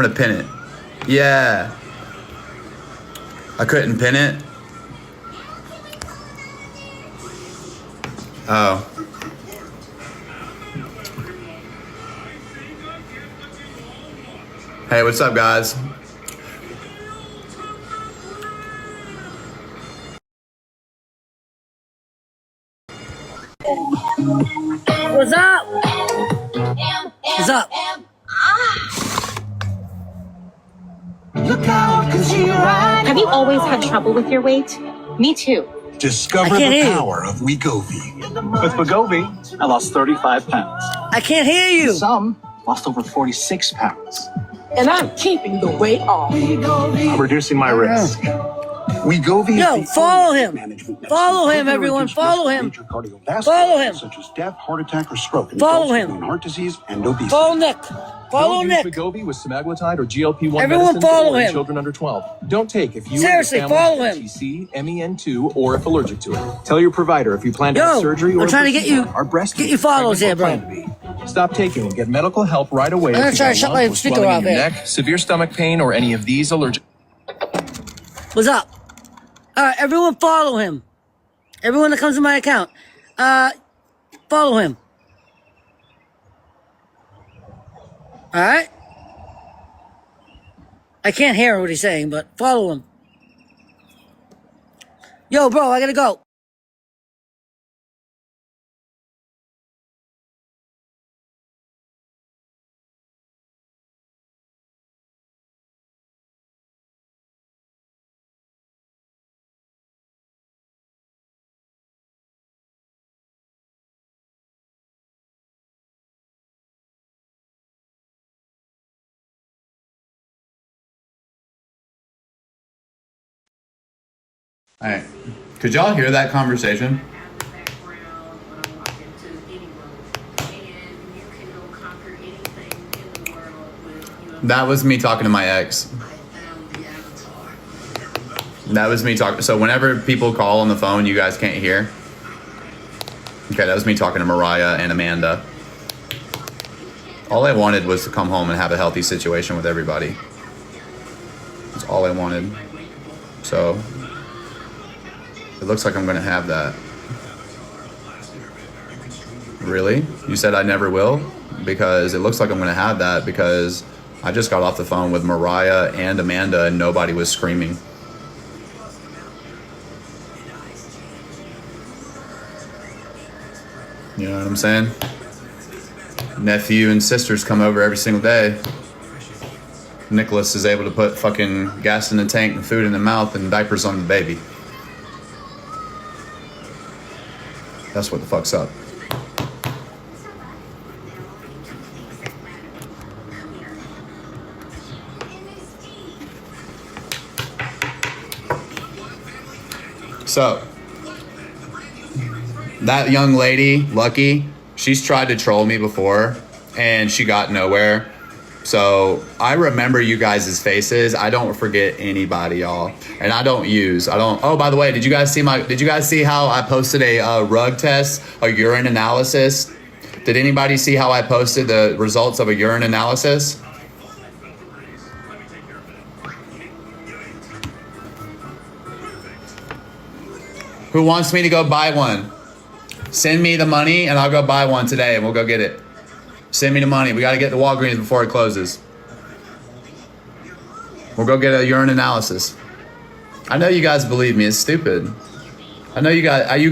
I'm gonna pin it. Yeah. I couldn't pin it. Oh. Hey, what's up, guys? What's up? What's up? Look out, 'cause you're right. Have you always had trouble with your weight? Me too. Discover the power of Wegovy. With Wegovy, I lost 35 pounds. I can't hear you. Some lost over 46 pounds. And I'm keeping the weight off. I'm reducing my risk. Wegovy. Yo, follow him. Follow him, everyone. Follow him. Follow him. Such as death, heart attack, or stroke. Follow him. Heart disease and obesity. Follow Nick. Follow Nick. Wegovy with semaglutide or GLP-1 Everyone medicines follow or in him. children under 12. Don't take if you Seriously, or your family follow have him. TC, MEN2, or if allergic to it. Tell your provider if you plan to have Yo, surgery or I'm trying to get you, our breast get your follows here, bro. Stop taking and get medical help right away. I'm gonna if try you to got shut my lump or speaker swelling off in your here. neck, severe stomach pain, or any of these allergic. What's up? All right, everyone follow him. Everyone that comes to my account, follow him. All right? I can't hear what he's saying, but follow him. Yo, bro, I gotta go. All right. Could y'all hear that conversation? That was me talking to my ex. That was me talking. So whenever people call on the phone, you guys can't hear. Okay, that was me talking to Mariah and Amanda. All I wanted was to come home and have a healthy situation with everybody. That's all I wanted. So it looks like I'm gonna have that. Really? You said I never will? Because it looks like I'm gonna have that because I just got off the phone with Mariah and Amanda and nobody was screaming. You know what I'm saying? Nephew and sisters come over every single day. Nicholas is able to put fucking gas in the tank and food in the mouth and diapers on the baby. That's what the fuck's up. So, that young lady, Lucky, she's tried to troll me before and she got nowhere. So I remember you guys' faces. I don't forget anybody, y'all. And oh, by the way, did you guys see how I posted a rug test, a urine analysis? Did anybody see how I posted the results of a urine analysis? Who wants me to go buy one? Send me the money and I'll go buy one today and we'll go get it. Send me the money. We got to get to Walgreens before it closes. We'll go get a urine analysis. I know you guys believe me. It's stupid. I know you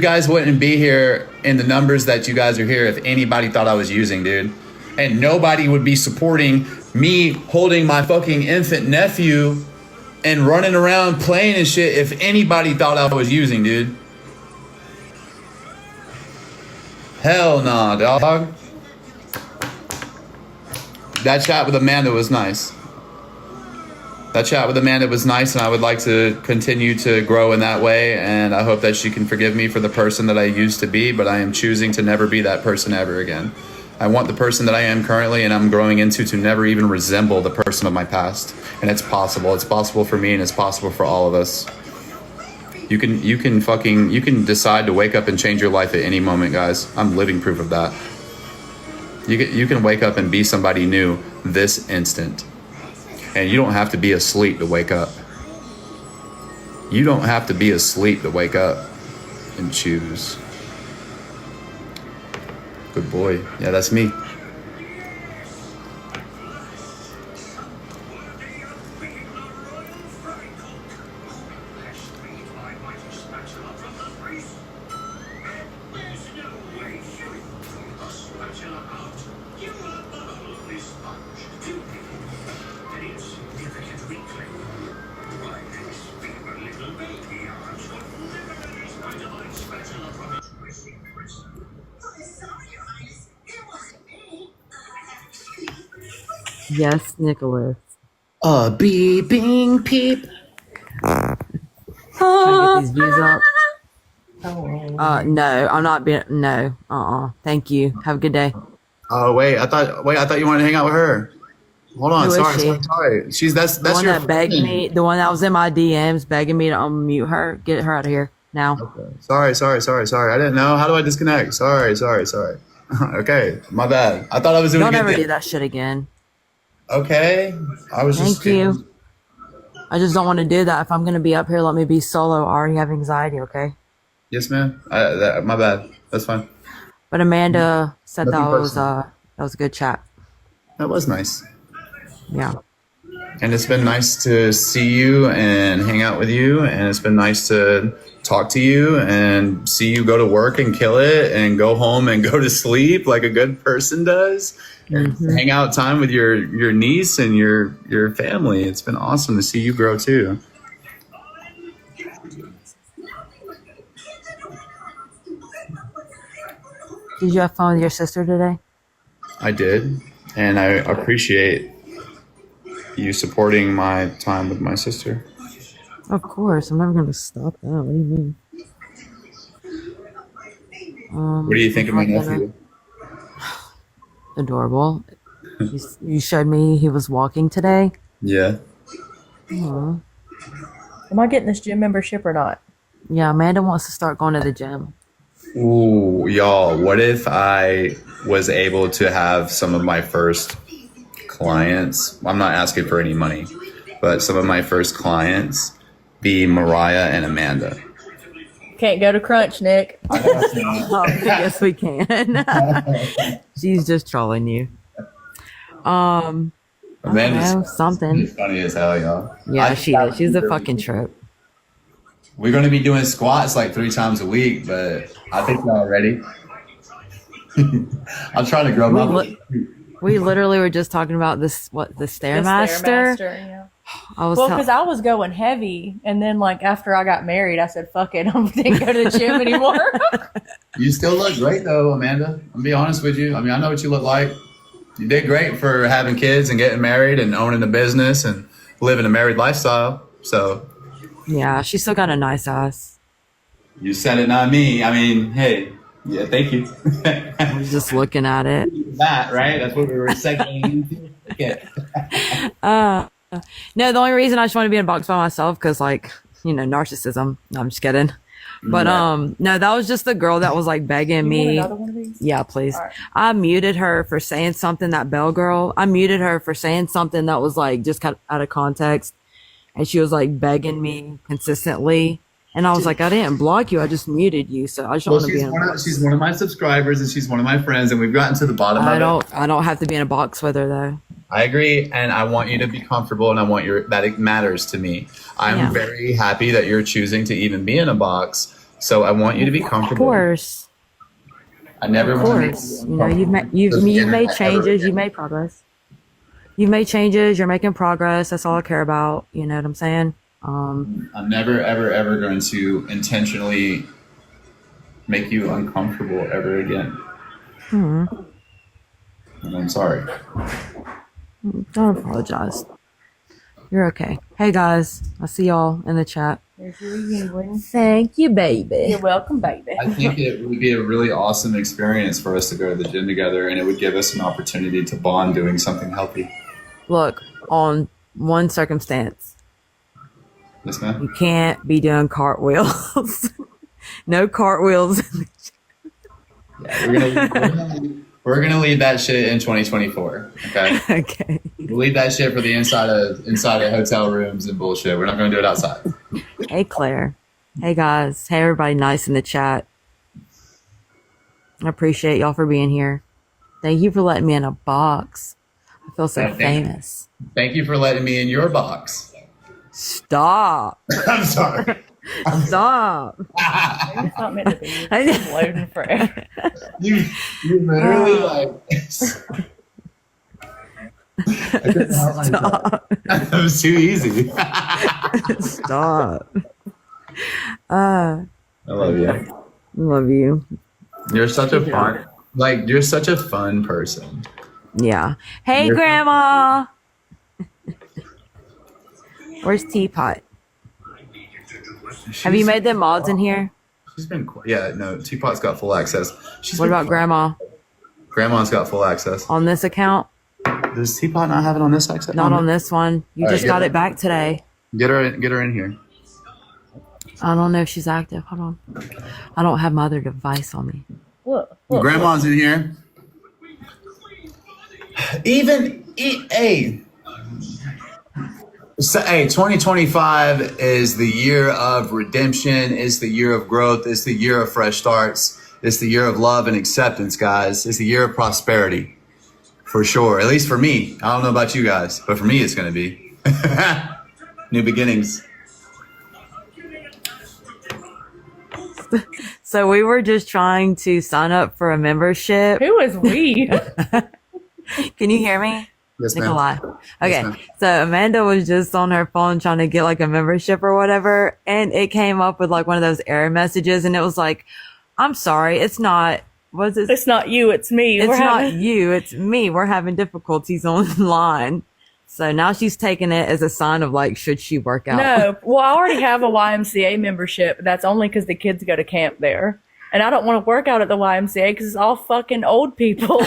guys wouldn't be here in the numbers that you guys are here if anybody thought I was using, dude. And nobody would be supporting me holding my fucking infant nephew and running around playing and shit if anybody thought I was using, dude. Hell nah, dog. That chat with Amanda was nice. That chat with Amanda was nice, and I would like to continue to grow in that way, and I hope that she can forgive me for the person that I used to be, but I am choosing to never be that person ever again. I want the person that I am currently and I'm growing into to never even resemble the person of my past. And it's possible. It's possible for me and it's possible for all of us. You can decide to wake up and change your life at any moment, guys. I'm living proof of that. You can wake up and be somebody new this instant. And you don't have to be asleep to wake up. You don't have to be asleep to wake up and choose. Good boy. Yeah, that's me. Yes, Nicholas. A beeping peep. Trying to get these views up. No, I'm not being. No, Thank you. Have a good day. Oh wait, I thought you wanted to hang out with her. Hold on, Who is sorry, she? sorry. That's The one your that begged friend. me, the one that was in my DMs begging me to unmute her. Get her out of here now. Okay. Sorry. I didn't know. How do I disconnect? Sorry. Okay, my bad. I thought I was doing. Don't a good ever thing. do that shit again. Okay, I was just. Thank you. I just don't want to do that. If I'm gonna be up here, let me be solo. I already have anxiety. Okay. Yes, ma'am. My bad. That's fine. But Amanda said Nothing that personal. was a good chat. That was nice. Yeah. And it's been nice to see you and hang out with you. And it's been nice to talk to you and see you go to work and kill it and go home and go to sleep like a good person does. And hang out time with your niece and your family. It's been awesome to see you grow too. Did you have fun with your sister today? I did. And I appreciate you supporting my time with my sister. Of course. I'm never gonna stop that. What do you mean? What do you think of my nephew? Adorable. You showed me he was walking today. Yeah. Aw. Am I getting this gym membership or not? Yeah, Amanda wants to start going to the gym. Ooh, y'all, what if I was able to have some of my first clients? I'm not asking for any money, but some of my first clients be Mariah and Amanda. Can't go to Crunch, Nick. Oh, yes, we can. She's just trolling you. Amanda's I don't know, something. funny as hell, y'all. Yeah, she is. She's a fucking trip. We're going to be doing squats like 3 times a week, but I think y'all are ready. I'm trying to grow my... We literally were just talking about the Stairmaster. Yeah. I was Well, because I was going heavy, and then like after I got married, I said, "Fuck it, I didn't go to the gym anymore." You still look great though, Amanda. I'll be honest with you. I mean, I know what you look like. You did great for having kids and getting married and owning a business and living a married lifestyle. So yeah, she still got a nice ass. you said it, not me. I mean, hey, yeah, thank you. I was just looking at it. That, right? That's what we were segueing into. No, the only reason I just want to be in a box by myself because, like, you know, narcissism. No, I'm just kidding. But no, that was just the girl that was like begging me. You want another one of these? Yeah, please. All right. I muted her for saying something. That Bell girl. I muted her for saying something that was like just kind of out of context, and she was like begging me consistently. And I was like, I didn't block you. I just muted you. So I just want to be in a box. She's one of my subscribers and she's one of my friends, and we've gotten to the bottom of it. I don't have to be in a box with her though. I agree, and I want you to be comfortable, and I want that it matters to me. I'm very happy that you're choosing to even be in a box, so I want you to be comfortable. Of course. I never Of want course. You know, you've made changes, you've made progress. You've made changes, you're making progress. That's all I care about. You know what I'm saying? I'm never, ever, ever going to intentionally make you uncomfortable ever again. And I'm sorry. Don't apologize. You're okay. Hey guys, I'll see y'all in the chat. There's your reunion. Thank you, baby. You're welcome, baby. I think it would be a really awesome experience for us to go to the gym together, and it would give us an opportunity to bond doing something healthy. Look, on one circumstance, Yes, ma'am? you can't be doing cartwheels. No cartwheels. Yeah, we're We're gonna leave that shit in 2024. Okay. Okay. We'll leave that shit for the inside of hotel rooms and bullshit. We're not gonna do it outside. Hey, Claire. Hey, guys. Hey, everybody nice in the chat. I appreciate y'all for being here. Thank you for letting me in a box. I feel so famous. Thank you for letting me in your box. Stop. I'm sorry. Stop. It's not meant to be. It's loading forever. You literally like. Stop. That was too easy. Stop. I love you. Love you. You're such a fun person. Yeah. Hey, Grandma. Where's Teapot? Have you made them mods in here? She's been, no, Teapot's got full access. What about Grandma? Grandma's got full access. On this account? Does Teapot not have it on this access? Not on this one. You just got it back today. Get her in here. I don't know if she's active. Hold on. I don't have my other device on me. Look. Grandma's in here. So, 2025 is the year of redemption. It's the year of growth. It's the year of fresh starts. It's the year of love and acceptance, guys. It's the year of prosperity, for sure. At least for me. I don't know about you guys, but for me, it's going to be new beginnings. So we were just trying to sign up for a membership. Who is we? Can you hear me? Yes, ma'am. Nikolai. Okay. Yes, ma'am. So Amanda was just on her phone trying to get like a membership or whatever. And it came up with like one of those error messages. And it was like, I'm sorry, it's not, what's it? It's not you, it's me. It's not you, it's me. We're having difficulties online. So now she's taking it as a sign of like, should she work out? No. Well, I already have a YMCA membership. That's only because the kids go to camp there. And I don't want to work out at the YMCA because it's all fucking old people.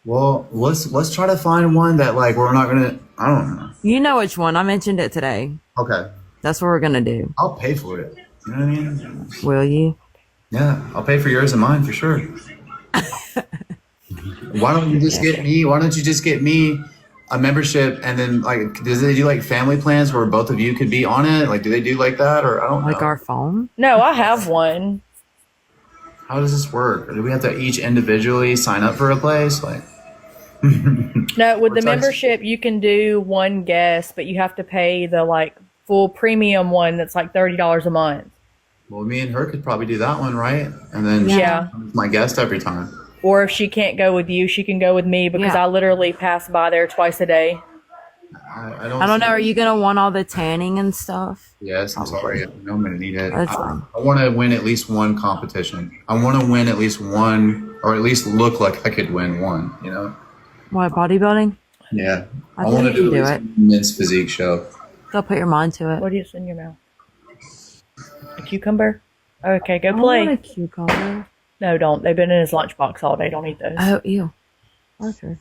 Well, let's try to find one that like we're not gonna. I don't know. You know which one. I mentioned it today. Okay. That's what we're going to do. I'll pay for it. You know what I mean? Will you? Yeah, I'll pay for yours and mine for sure. Why don't you just get me? Why don't you just get me a membership and then like, does they do like family plans where both of you could be on it? Like, do they do like that or I don't know? Like our phone? No, I have one. How does this work? Do we have to each individually sign up for a place? Like, No, with the membership, you can do one guest, but you have to pay the like full premium one that's like $30 a month. well, me and her could probably do that one, right? And then Yeah. she's my guest every time. Or if she can't go with you, she can go with me because Yeah. I literally pass by there twice a day. I I don't know. Are you going to want all the tanning and stuff? Yes, I'm sorry. I know I'm going to need it. That's fine. I want to win at least one competition. I want to win at least one, or at least look like I could win one, you know? What, bodybuilding? Yeah. I want to think you do can do at least a men's physique show. Go put your mind to it. What do you in your mouth? A cucumber? Okay, go I play. want a cucumber. No, don't. They've been in his lunchbox all day. Don't eat those. Oh, ew. Okay.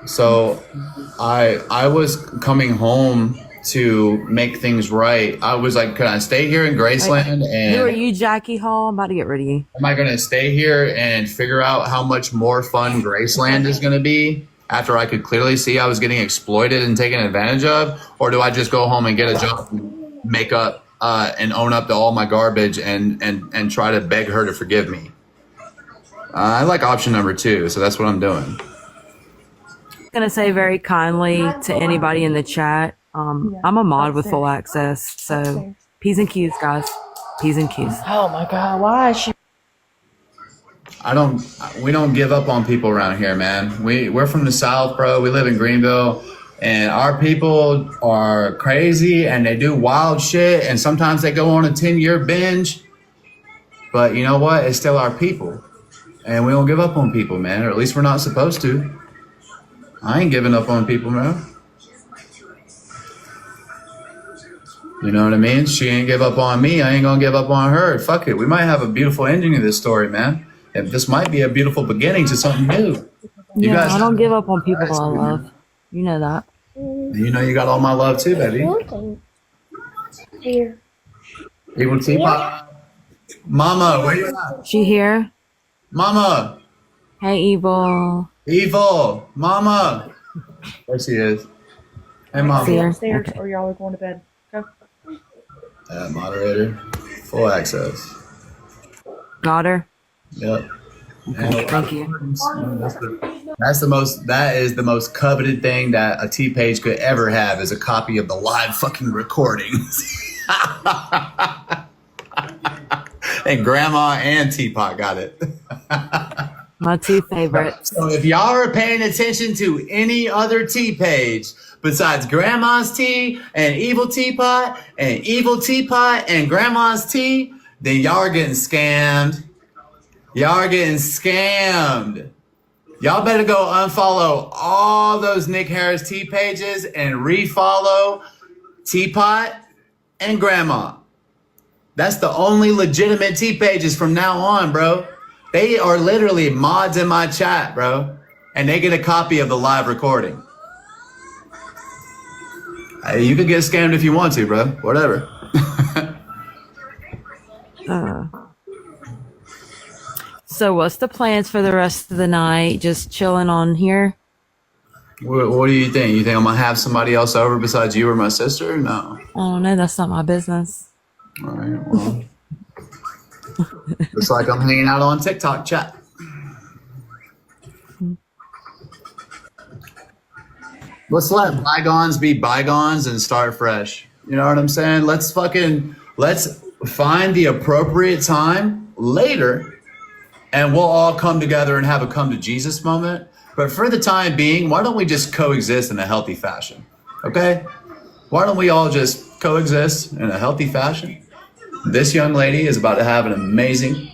So I was coming home to make things right. I was like, can I stay here in Graceland? Who are And you, Jackie Hall? I'm about to get rid of you. am I going to stay here and figure out how much more fun Graceland is going to be after I could clearly see I was getting exploited and taken advantage of? Or do I just go home and get a job, and make up and own up to all my garbage and try to beg her to forgive me? I like option number 2, so that's what I'm doing. I'm going to say very kindly to anybody in the chat. I'm a mod with full access. So P's and Q's, guys. P's and Q's. Oh my God, why is she? We don't give up on people around here, man. We're from the South, bro. We live in Greenville, and our people are crazy and they do wild shit, and sometimes they go on a 10-year binge. But you know what? It's still our people, and we don't give up on people, man. Or at least we're not supposed to. I ain't giving up on people, man. You know what I mean? She ain't give up on me. I ain't gonna give up on her. Fuck it. We might have a beautiful ending to this story, man. And this might be a beautiful beginning to something new. You guys, I don't give up on people that I love. You know that. You know you got all my love too, baby. Here. Evil teapot. Mama, where you at? She here? Mama. Hey, Evil. Evil. Mama. There she is. Hey, Mama. See her. Upstairs, or y'all are going to bed. Go. Moderator. Full access. Got her. Yep. Okay, thank you. That is the most coveted thing that a T page could ever have is a copy of the live fucking recordings. And Grandma and Teapot got it. My two favorites. So if y'all are paying attention to any other T page besides Grandma's Tea and Evil Teapot and Grandma's Tea, then y'all are getting scammed. Y'all are getting scammed. Y'all better go unfollow all those Nick Harris T pages and refollow Teapot and Grandma. That's the only legitimate T pages from now on, bro. They are literally mods in my chat, bro. And they get a copy of the live recording. Hey, you can get scammed if you want to, bro. Whatever. So what's the plans for the rest of the night? Just chilling on here? What do you think? You think I'm going to have somebody else over besides you or my sister? No. I don't know. That's not my business. All right, well. Looks like I'm hanging out on TikTok chat. Let's let bygones be bygones and start fresh. You know what I'm saying? Let's find the appropriate time later and we'll all come together and have a come to Jesus moment. But for the time being, why don't we just coexist in a healthy fashion? Okay? Why don't we all just coexist in a healthy fashion? This young lady is about to have an amazing,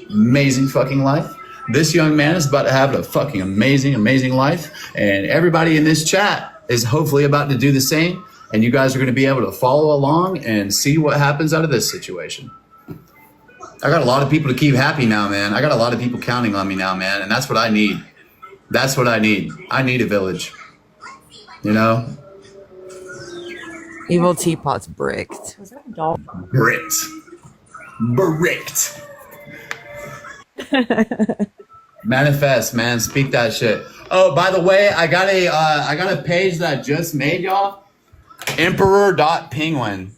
amazing fucking life. This young man is about to have a fucking amazing, amazing life. And everybody in this chat is hopefully about to do the same. And you guys are going to be able to follow along and see what happens out of this situation. I got a lot of people to keep happy now, man. I got a lot of people counting on me now, man. And that's what I need. That's what I need. I need a village. You know? Evil Teapot's bricked. Was that a dog? Bricked. Bricked. Manifest, man. Speak that shit. Oh, by the way, I got a page that I just made, y'all. Emperor.penguin.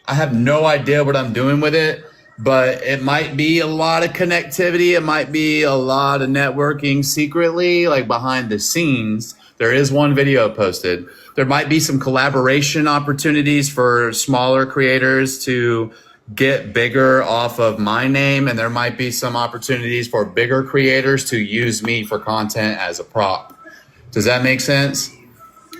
I have no idea what I'm doing with it, but it might be a lot of connectivity. It might be a lot of networking secretly, like behind the scenes. There is one video posted. There might be some collaboration opportunities for smaller creators to get bigger off of my name. And there might be some opportunities for bigger creators to use me for content as a prop. Does that make sense?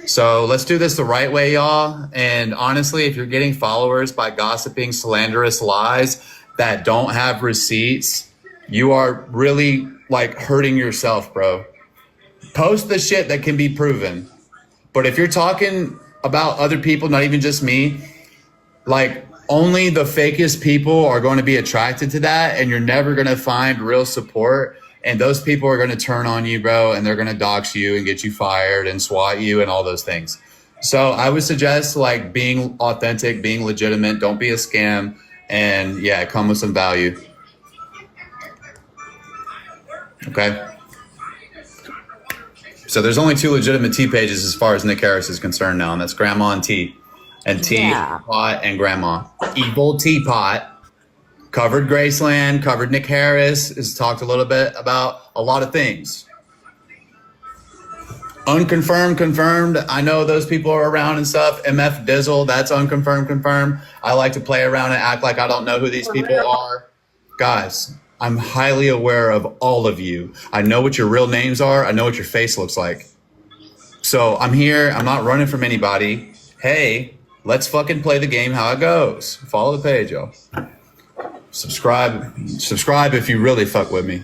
So let's do this the right way, y'all. And honestly, if you're getting followers by gossiping slanderous lies that don't have receipts, you are really like hurting yourself, bro. Post the shit that can be proven. But if you're talking about other people, not even just me, like only the fakest people are going to be attracted to that, and you're never going to find real support. And those people are going to turn on you, bro, and they're going to dox you and get you fired and swat you and all those things. So I would suggest like being authentic, being legitimate, don't be a scam, and yeah, come with some value. Okay. So there's only two legitimate T pages as far as Nick Harris is concerned now, and that's Grandma and T. And Teapot and Grandma. Evil Teapot covered Graceland, covered Nick Harris, has talked a little bit about a lot of things. Unconfirmed, confirmed. I know those people are around and stuff. MF Dizzle, that's unconfirmed, confirmed. I like to play around and act like I don't know who these people are. Guys, I'm highly aware of all of you. I know what your real names are. I know what your face looks like. So I'm here. I'm not running from anybody. Hey, let's fucking play the game how it goes. Follow the page, y'all. Subscribe if you really fuck with me.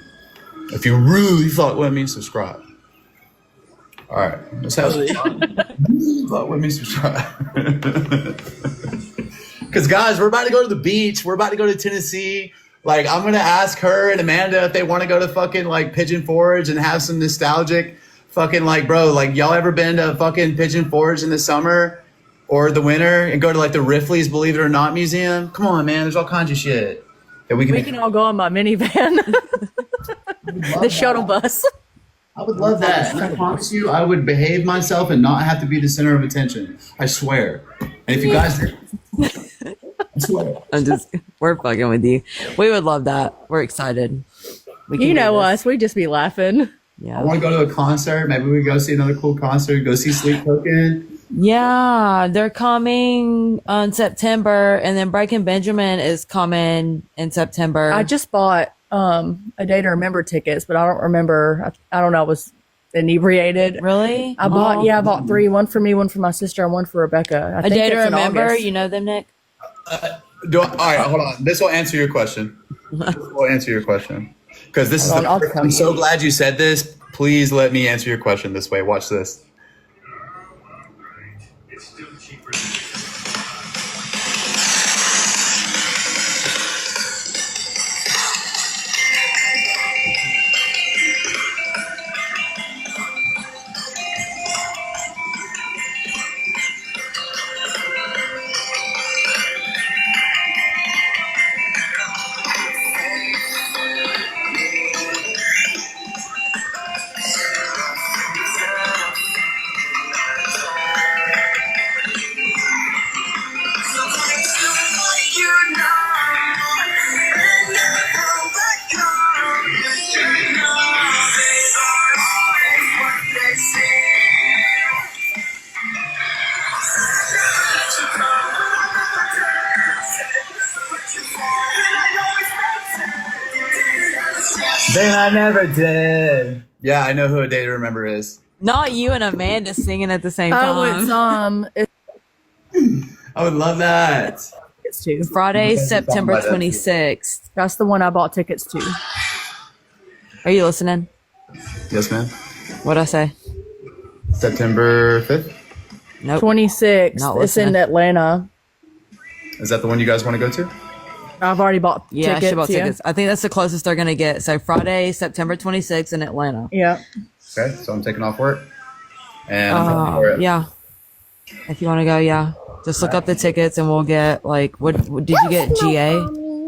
If you really fuck with me, subscribe. All right, let's have some fun. Fuck with me, subscribe. Because guys, we're about to go to the beach. We're about to go to Tennessee. Like, I'm gonna ask her and Amanda if they want to go to fucking like Pigeon Forge and have some nostalgic fucking like, bro, like y'all ever been to fucking Pigeon Forge in the summer or the winter and go to like the Ripley's Believe It or Not museum? Come on, man, there's all kinds of shit that we can all go in my minivan. The shuttle bus. I would love that. And I promise you, I would behave myself and not have to be the center of attention. I swear. And if you guys, I swear. We're fucking with you. We would love that. We're excited. We can You do know this. us. We just be laughing. Yeah. I want to go to a concert. Maybe we go see another cool concert. Go see Sleep Token. Yeah, they're coming on September, and then Breaking Benjamin is coming in September. I just bought a Day to Remember tickets, but I don't remember. I don't know. I was inebriated. Really? I bought 3. One for me, one for my sister, and one for Rebecca. A Day to Remember. You know them, Nick? All right, hold on. This will answer your question. Because this is I'm so glad you said this. Please let me answer your question this way. Watch this. Then I never did. Yeah, I know who A Day to Remember is. Not you and Amanda singing at the same time. I would love that. It's too. Friday, September 26th. That's the one I bought tickets to. Are you listening? Yes, ma'am. What'd I say? September 5th? Nope. 26th. Not It's in listening. Atlanta. Is that the one you guys want to go to? I've already bought Yeah, tickets. she bought tickets. I think that's the closest they're going to get. So Friday, September 26th in Atlanta. Yeah. Okay, so I'm taking off work. And I'm going for it. Yeah. If you want to go, yeah. Just look up the tickets and we'll get, like, what did you get? GA?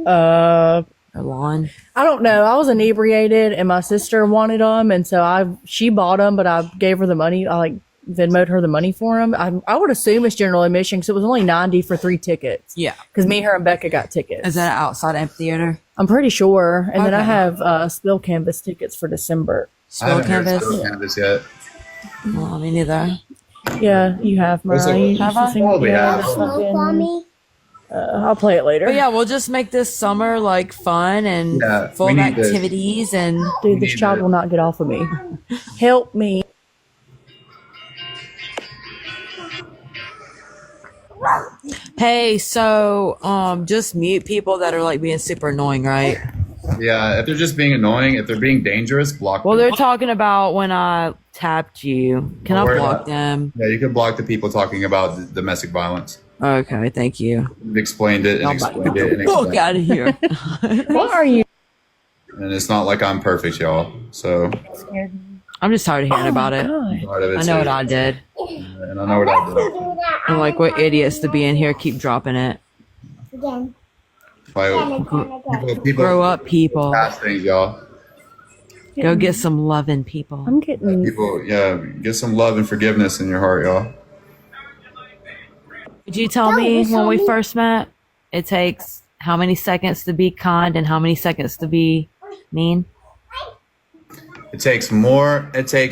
Or Lawn? I don't know. I was inebriated and my sister wanted them, and so she bought them, but I gave her the money. I Venmoed her the money for them. I would assume it's general admission because it was only $90 for 3 tickets. Yeah. Because me, her, and Becca got tickets. Is that an outside amphitheater? I'm pretty sure. And then I Okay. have Spill Canvas tickets for December. I haven't heard Canvas? Spill Canvas yet. Well, me neither. Yeah, you have, Mariah. You Have should I? sing- Probably yeah, have. the fucking- I'll play it later. But yeah, we'll just make this summer like fun and Yeah, full we of need this. activities and Dude, this need child it. will not get off of me. Help me. hey, so just mute people that are like being super annoying, right? Yeah, if they're just being annoying, if they're being dangerous, block Well, them. they're talking about when I tapped you. Can I Don't worry block about it. them? Yeah, you can block the people talking about domestic violence. Okay, thank you. You've explained it and explained it and Fuck explained out of here. What are you? And it's not like I'm perfect, y'all. So I'm just tired of hearing about it. part of it I know too. what I did. And I know what I did. I'm like, what idiots to be in here keep dropping it. People Grow up, people. past things, y'all. Go get some loving people. I'm getting. People, yeah, get some love and forgiveness in your heart, y'all. Did you tell me when we first met, it takes how many seconds to be kind and how many seconds to be mean? It takes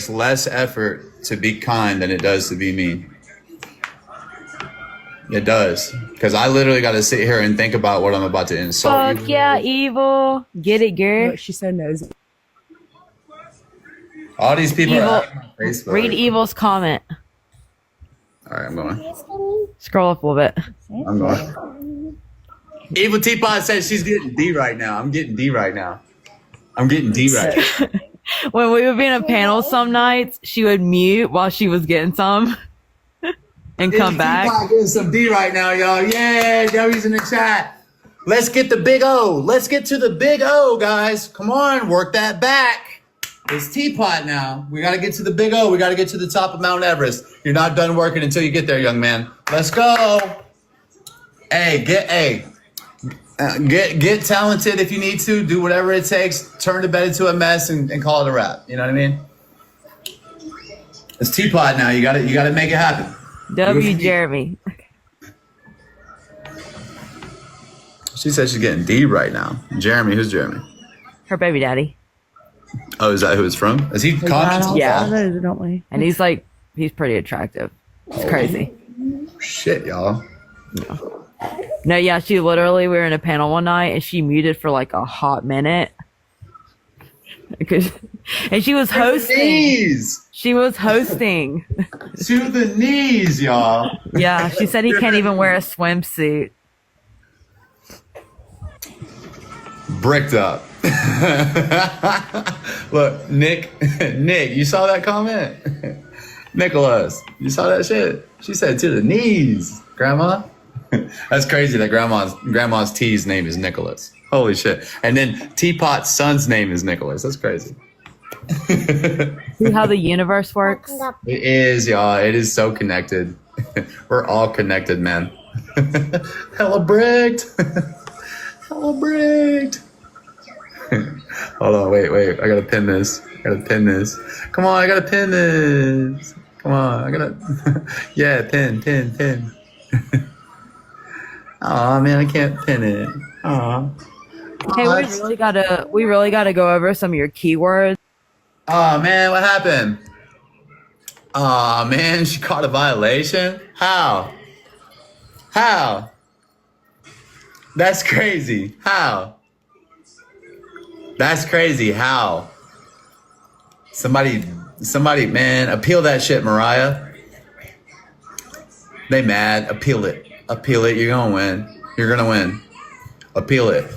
less effort to be kind than it does to be mean. It does. Because I literally got to sit here and think about what I'm about to insult Fuck you. yeah, evil. Get it, girl. Look, she's so nosy. All these people Evil. are on Facebook. Read evil's comment. All right, I'm going. Scroll up a little bit. I'm going. Evil Teapot says she's getting D right now. I'm getting D right now. When we would be in a panel some nights, she would mute while she was getting some and come back. Teapot getting some D right now, y'all. Yeah, Joey's in the chat. Let's get the big O. Let's get to the big O, guys. Come on, work that back. It's Teapot now. We got to get to the big O. We got to get to the top of Mount Everest. You're not done working until you get there, young man. Let's go. Hey, Get talented if you need to. Do whatever it takes. Turn the bed into a mess and call it a wrap. You know what I mean? It's Teapot now. You got to make it happen. Jeremy. She said she's getting D right now. Jeremy, who's Jeremy? Her baby daddy. Oh, is that who it's from? Is he commenting? Yeah. Don't we? And he's pretty attractive. It's crazy. Shit, y'all. No, yeah, we were in a panel one night and she muted for like a hot minute. And she was hosting. Knees. She was hosting. To the knees, y'all. Yeah, she said he can't even wear a swimsuit. Bricked up. Look, Nick, you saw that comment? Nicholas, you saw that shit? She said to the knees, Grandma. That's crazy that grandma's T's name is Nicholas. Holy shit. And then Teapot's son's name is Nicholas. That's crazy. See how the universe works? It is, y'all. It is so connected. We're all connected, man. Hella bricked. Hella bricked. Hold on, wait. I gotta pin this. Come on, I gotta pin this. Come on, I gotta. Yeah, pin. Aw, man, I can't pin it. Aw. Hey, we really gotta go over some of your keywords. Oh man, what happened? Oh man, she caught a violation? How? That's crazy. How? That's crazy. How? Somebody, man, appeal that shit, Mariah. They mad. Appeal it. You're gonna win. Appeal it.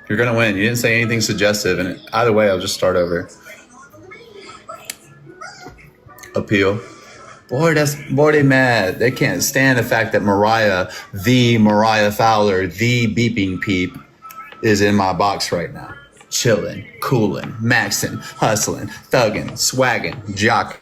You're gonna win. You didn't say anything suggestive, and either way, I'll just start over. Appeal. Boy, they mad. They can't stand the fact that Mariah Fowler, the beeping peep, is in my box right now. Chilling, cooling, maxing, hustling, thugging, swagging, jock.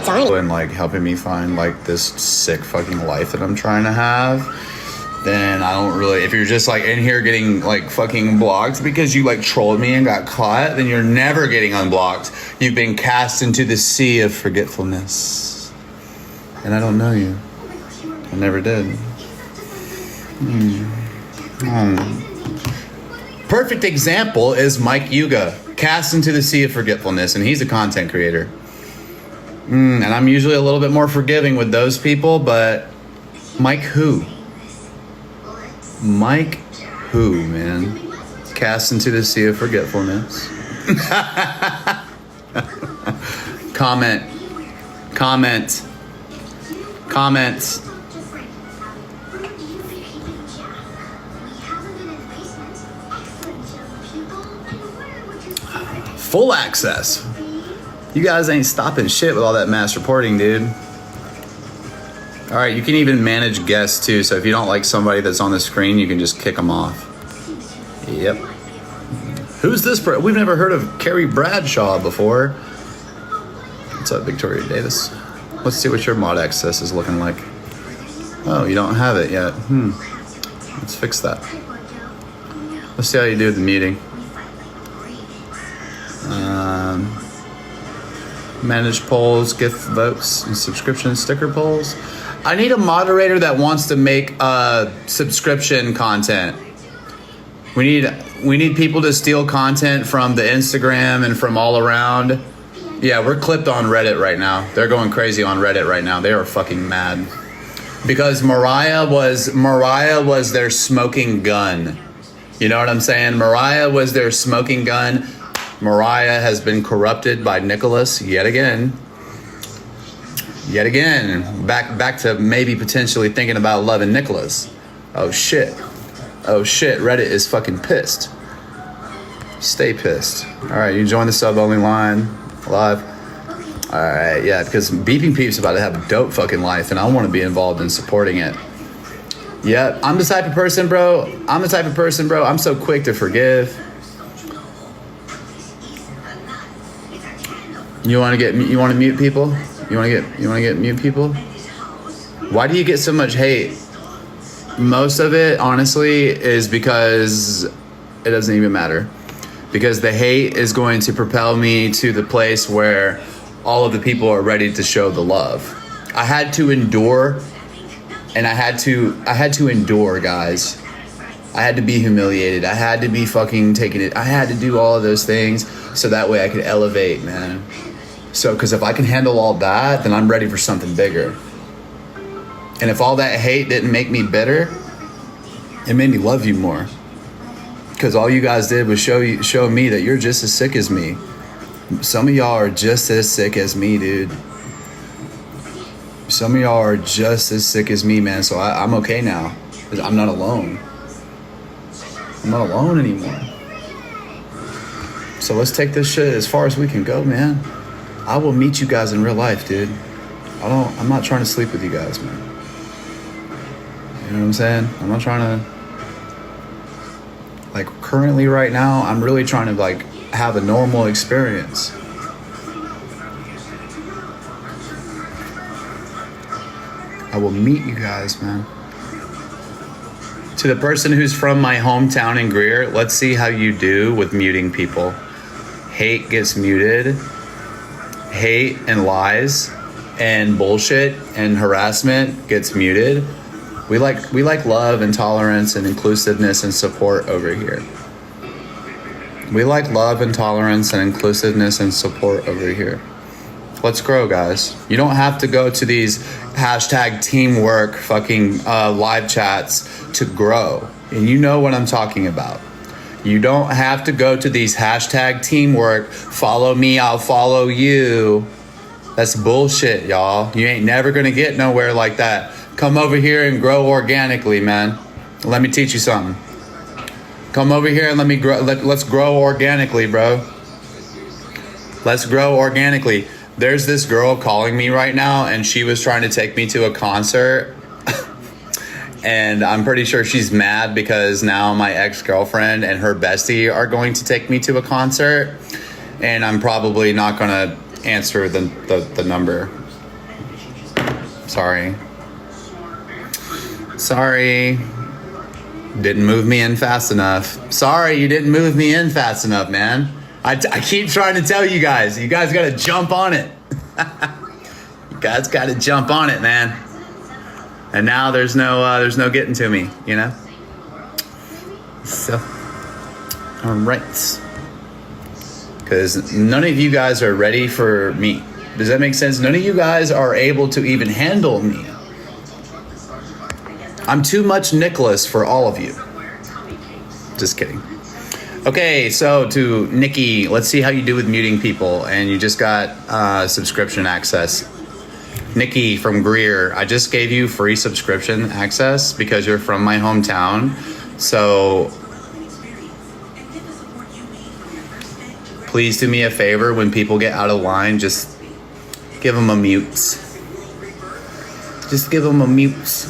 And like helping me find like this sick fucking life that I'm trying to have, then I don't really, if you're just like in here getting like fucking blocked because you like trolled me and got caught, then you're never getting unblocked. You've been cast into the sea of forgetfulness. And I don't know you. I never did. Perfect example is Mike Yuga, cast into the sea of forgetfulness, and he's a content creator. And I'm usually a little bit more forgiving with those people, but Mike who? Mike who, man? Cast into the sea of forgetfulness. Comment. Full access. You guys ain't stopping shit with all that mass reporting, dude. All right, you can even manage guests too. So if you don't like somebody that's on the screen, you can just kick them off. Yep. Who's this? We've never heard of Carrie Bradshaw before. What's up, Victoria Davis? Let's see what your mod access is looking like. Oh, you don't have it yet. Let's fix that. Let's see how you do the meeting. Manage polls, gift votes, and subscription sticker polls. I need a moderator that wants to make subscription content. We need people to steal content from the Instagram and from all around. Yeah, we're clipped on Reddit right now. They're going crazy on Reddit right now. They are fucking mad because Mariah was their smoking gun. You know what I'm saying? Mariah was their smoking gun. Mariah has been corrupted by Nicholas yet again. Back to maybe potentially thinking about loving Nicholas. Oh shit. Reddit is fucking pissed. Stay pissed. All right, you join the sub only line live. All right, yeah, because Beeping Peep's about to have a dope fucking life, and I want to be involved in supporting it. Yeah, I'm the type of person, bro. I'm so quick to forgive. You want to mute people? You want to get mute people? Why do you get so much hate? Most of it, honestly, is because it doesn't even matter. Because the hate is going to propel me to the place where all of the people are ready to show the love. I had to endure, and I had to endure, guys. I had to be humiliated. I had to be fucking taking it. I had to do all of those things so that way I could elevate, man. So, because if I can handle all that, then I'm ready for something bigger. And if all that hate didn't make me bitter, it made me love you more. Because all you guys did was show me that you're just as sick as me. Some of y'all are just as sick as me, dude. Some of y'all are just as sick as me, man. So I'm okay now. I'm not alone. I'm not alone anymore. So let's take this shit as far as we can go, man. I will meet you guys in real life, dude. I'm not trying to sleep with you guys, man. You know what I'm saying? I'm not trying to, like, currently right now, I'm really trying to, like, have a normal experience. I will meet you guys, man. To the person who's from my hometown in Greer, let's see how you do with muting people. Hate gets muted. Hate and lies and bullshit and harassment gets muted. We like love and tolerance and inclusiveness and support over here. We like love and tolerance and inclusiveness and support over here. Let's grow, guys. You don't have to go to these hashtag teamwork fucking live chats to grow. And you know what I'm talking about. You don't have to go to these hashtag teamwork, follow me, I'll follow you. That's bullshit, y'all. You ain't never gonna get nowhere like that. Come over here and grow organically, man. Let me teach you something. Come over here and let me grow. Let's grow organically, bro. Let's grow organically. There's this girl calling me right now, and she was trying to take me to a concert. And I'm pretty sure she's mad because now my ex-girlfriend and her bestie are going to take me to a concert. And I'm probably not going to answer the number. Sorry. Sorry. Didn't move me in fast enough. Sorry, you didn't move me in fast enough, man. I keep trying to tell you guys. You guys got to jump on it. You guys got to jump on it, man. And now there's no getting to me, you know? So, all right. Because none of you guys are ready for me. Does that make sense? None of you guys are able to even handle me. I'm too much Nicholas for all of you. Just kidding. Okay, so to Nikki, let's see how you do with muting people. And you just got subscription access. Nikki from Greer, I just gave you free subscription access because you're from my hometown. So please do me a favor when people get out of line, just give them a mute. Just give them a mute.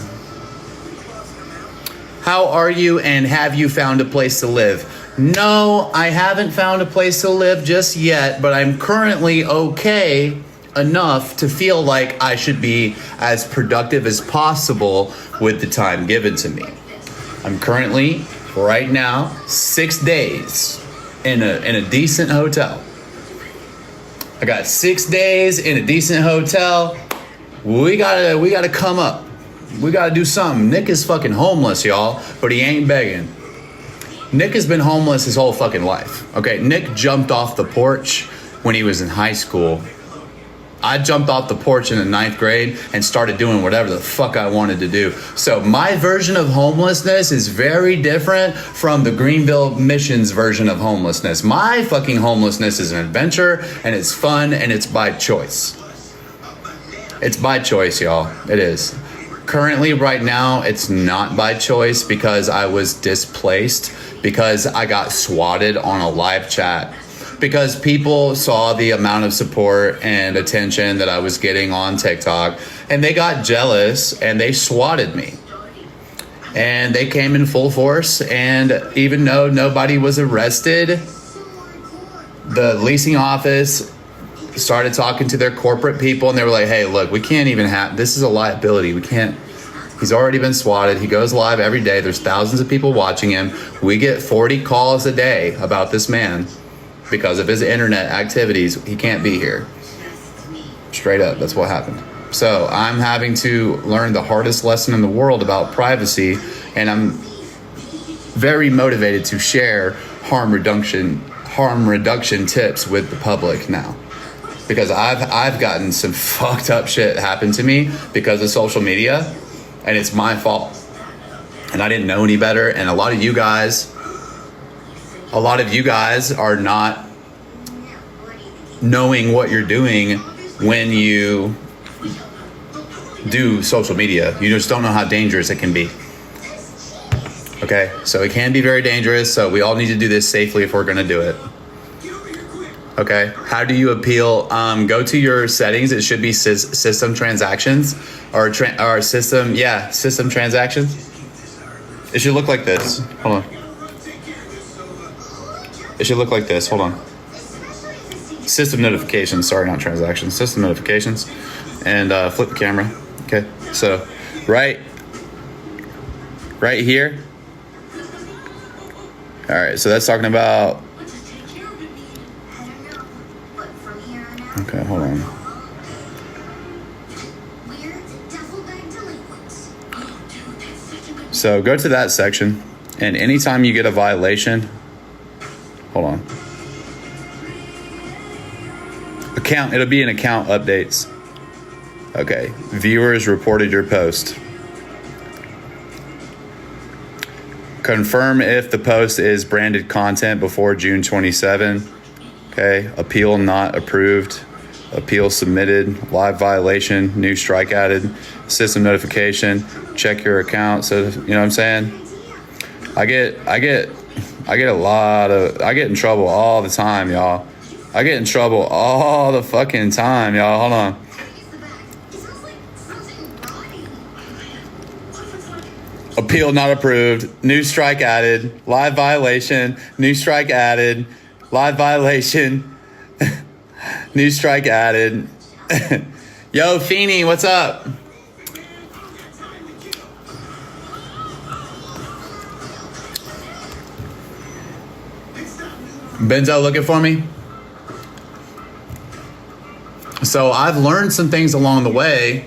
How are you and have you found a place to live? No, I haven't found a place to live just yet, but I'm currently okay enough to feel like I should be as productive as possible with the time given to me. I'm currently, right now, 6 days in a decent hotel. I got 6 days in a decent hotel. We gotta come up. We gotta do something. Nick is fucking homeless, y'all, but he ain't begging. Nick has been homeless his whole fucking life. Okay, Nick jumped off the porch when he was in high school. I jumped off the porch in the 9th grade and started doing whatever the fuck I wanted to do. So my version of homelessness is very different from the Greenville Missions version of homelessness. My fucking homelessness is an adventure and it's fun and it's by choice. It's by choice, y'all. It is. Currently, right now, it's not by choice because I was displaced, because I got swatted on a live chat. Because people saw the amount of support and attention that I was getting on TikTok, and they got jealous and they swatted me. And they came in full force, and even though nobody was arrested, the leasing office started talking to their corporate people, and they were like, hey, look, we can't even have, this is a liability. We can't, he's already been swatted. He goes live every day. There's thousands of people watching him. We get 40 calls a day about this man because of his internet activities. He can't be here. Straight up, that's what happened. So I'm having to learn the hardest lesson in the world about privacy, and I'm very motivated to share harm reduction tips with the public now, because I've gotten some fucked up shit happen to me because of social media, and it's my fault, and I didn't know any better. And a lot of you guys are not knowing what you're doing when you do social media. You just don't know how dangerous it can be. Okay, so it can be very dangerous, so we all need to do this safely if we're gonna do it. Okay, how do you appeal? Go to your settings. It should be system transactions or system transactions. It should look like this. Hold on. It should look like this. Hold on. System notifications. Sorry, not transactions. System notifications. And flip the camera. Okay, so right here. All right, so that's talking about. Okay, hold on. So go to that section, and anytime you get a violation, hold on. It'll be in account updates. Okay, viewers reported your post. Confirm if the post is branded content before June 27. Okay, appeal not approved. Appeal submitted. Live violation. New strike added. System notification. Check your account. So, you know what I'm saying? I get in trouble all the time, y'all. I get in trouble all the fucking time, y'all. Hold on. Appeal not approved. New strike added. Live violation. New strike added. Live violation. New strike added. Yo, Feeny, what's up? Benzo looking for me? So I've learned some things along the way.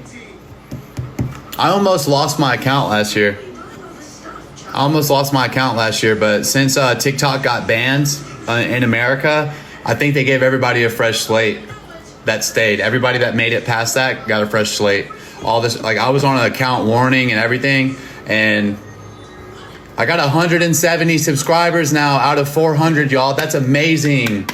I almost lost my account last year. But since TikTok got banned in America, I think they gave everybody a fresh slate that stayed. Everybody that made it past that got a fresh slate. All this, like, I was on an account warning and everything, and I got 170 subscribers now out of 400, y'all. That's amazing.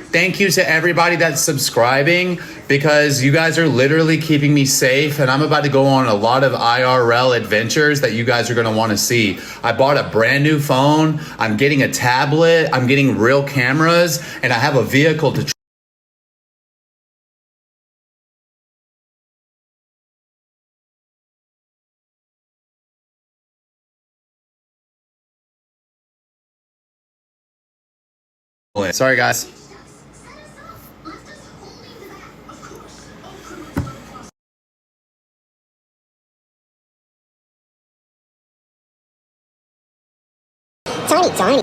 Thank you to everybody that's subscribing, because you guys are literally keeping me safe, and I'm about to go on a lot of IRL adventures that you guys are going to want to see. I bought a brand new phone. I'm getting a tablet. I'm getting real cameras, and I have a vehicle to Sorry, guys. Tiny.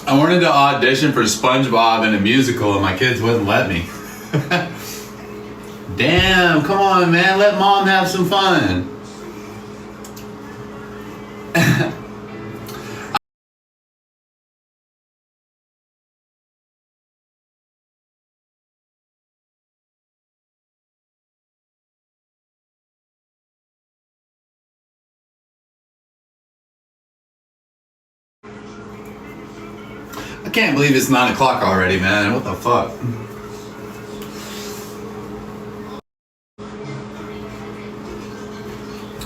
I wanted to audition for SpongeBob in a musical, and my kids wouldn't let me. Damn, come on, man. Let mom have some fun. I can't believe it's 9 o'clock already, man. What the fuck?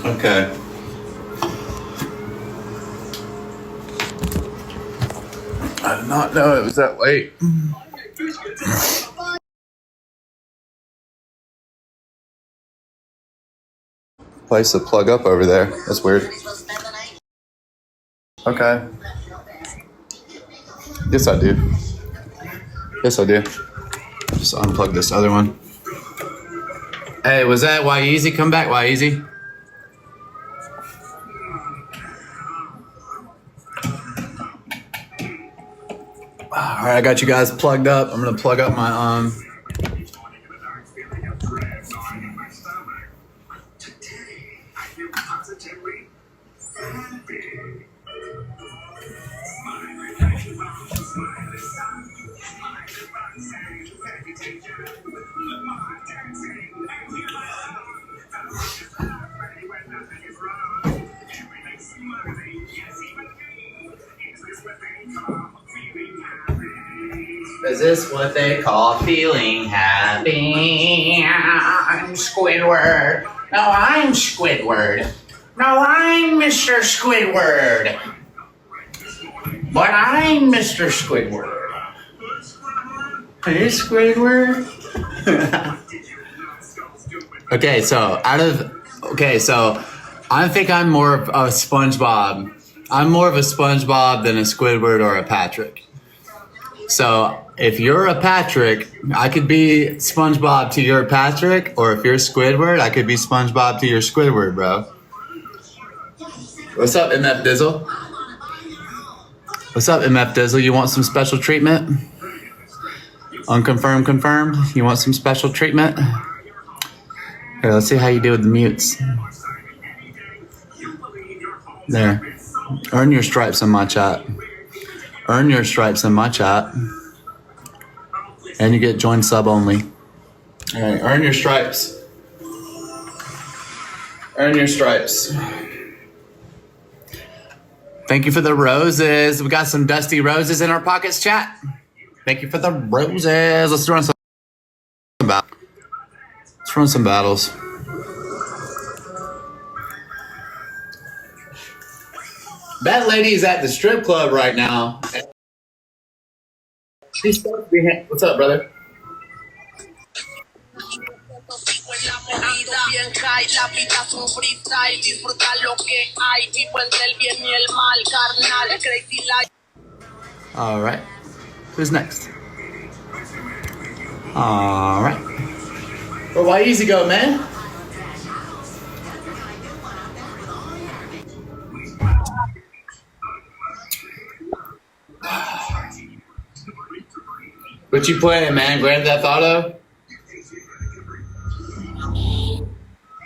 Okay. I did not know it was that late. Place to plug up over there. That's weird. Okay. Yes, I do. Yes, I do. Just unplug this other one. Hey, was that Why Easy? Come back, Why Easy? All right, I got you guys plugged up. I'm gonna plug up my Is this what they call feeling happy? I'm Squidward. No, I'm Squidward. No, I'm Mr. Squidward. But I'm Mr. Squidward. Hey, Squidward. Okay, so I think I'm more of a SpongeBob. I'm more of a SpongeBob than a Squidward or a Patrick. So if you're a Patrick, I could be SpongeBob to your Patrick, or if you're Squidward, I could be SpongeBob to your Squidward, bro. What's up, MF Dizzle? What's up, MF Dizzle? You want some special treatment? Unconfirmed, confirmed? You want some special treatment? Here, let's see how you do with the mutes. There. Earn your stripes in my chat. Earn your stripes in my chat. And you get join sub only. All right, earn your stripes. Earn your stripes. Thank you for the roses. We got some dusty roses in our pockets, chat. Thank you for the roses. Let's run some battles. That lady is at the strip club right now. What's up, brother? All right. Who's next? All right. Well, why easy go, man? What you playing, man? Grand Theft Auto?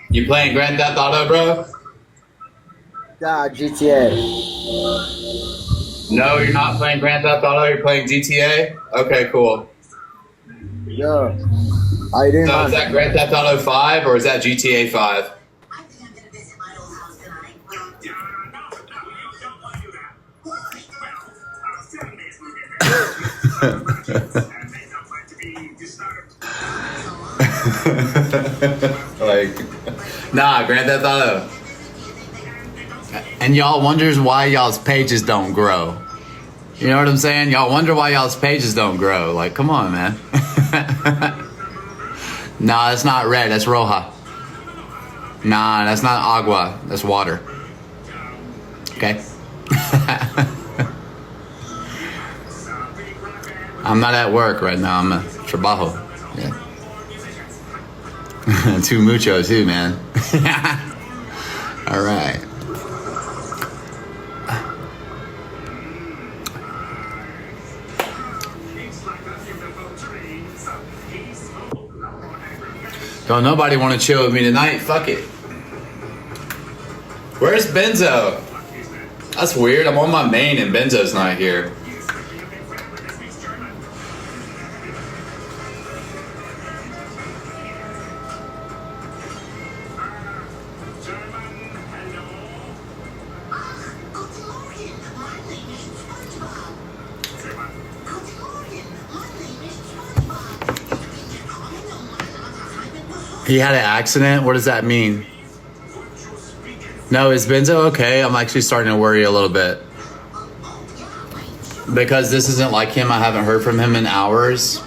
You playing Grand Theft Auto, bro? Yeah, GTA. No, you're not playing Grand Theft Auto. You're playing GTA? Okay, cool. Yeah. I didn't. So is that Grand Theft Auto 5 or is that GTA 5? Like, nah, Grand Theft Auto. And y'all wonders why y'all's pages don't grow. You know what I'm saying? Y'all wonder why y'all's pages don't grow. Like, come on, man. Nah, that's not red. That's roja. Nah, that's not agua. That's water. Okay? I'm not at work right now. I'm at trabajo. Yeah. Too mucho too, man. All right. Don't nobody want to chill with me tonight? Fuck it. Where's Benzo? That's weird. I'm on my main and Benzo's not here. He had an accident? What does that mean? No, is Benzo okay? I'm actually starting to worry a little bit. Because this isn't like him. I haven't heard from him in hours.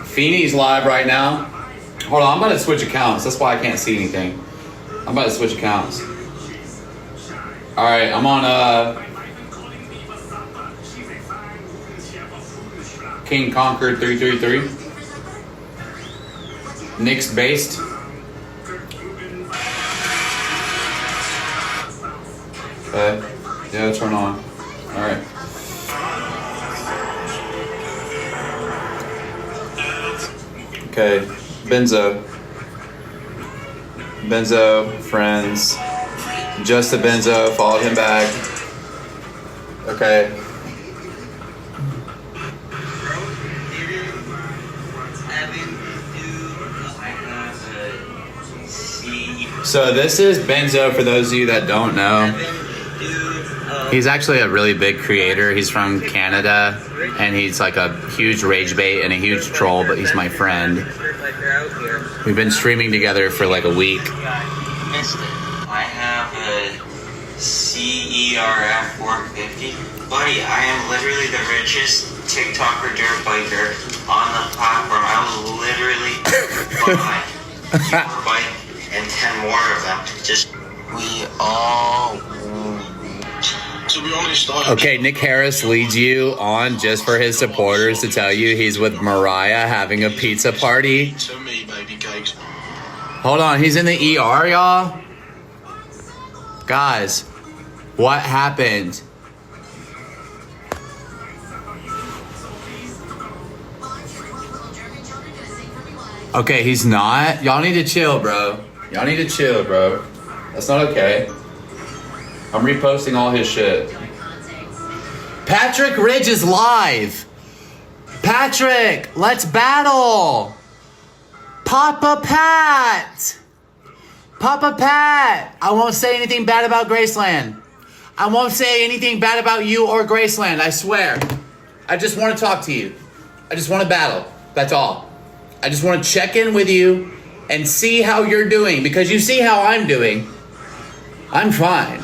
Feeney's live right now. Hold on, I'm about to switch accounts. That's why I can't see anything. I'm about to switch accounts. All right, I'm on King Conquered 333. Nick's based. Okay. Yeah, turn on. All right. Okay, Benzo, friends, just the Benzo, followed him back. Okay. So this is Benzo, for those of you that don't know. He's actually a really big creator. He's from Canada, and he's like a huge rage bait and a huge troll, but he's my friend. We've been streaming together for like a week. I have a CERF 450. Buddy, I am literally the richest TikToker dirt biker on the platform. I will literally buy your bike and 10 more of them. Just, we all... To be honest, okay, Nick Harris leads you on just for his supporters to tell you he's with Mariah having a pizza party. To me, baby cakes. Hold on, he's in the ER, y'all? Guys, what happened? Okay, he's not. Y'all need to chill, bro. Y'all need to chill, bro. That's not okay. I'm reposting all his shit. Patrick Ridge is live. Patrick, let's battle. Papa Pat. Papa Pat. I won't say anything bad about Graceland. I won't say anything bad about you or Graceland, I swear. I just want to talk to you. I just want to battle. That's all. I just want to check in with you and see how you're doing, because you see how I'm doing. I'm fine.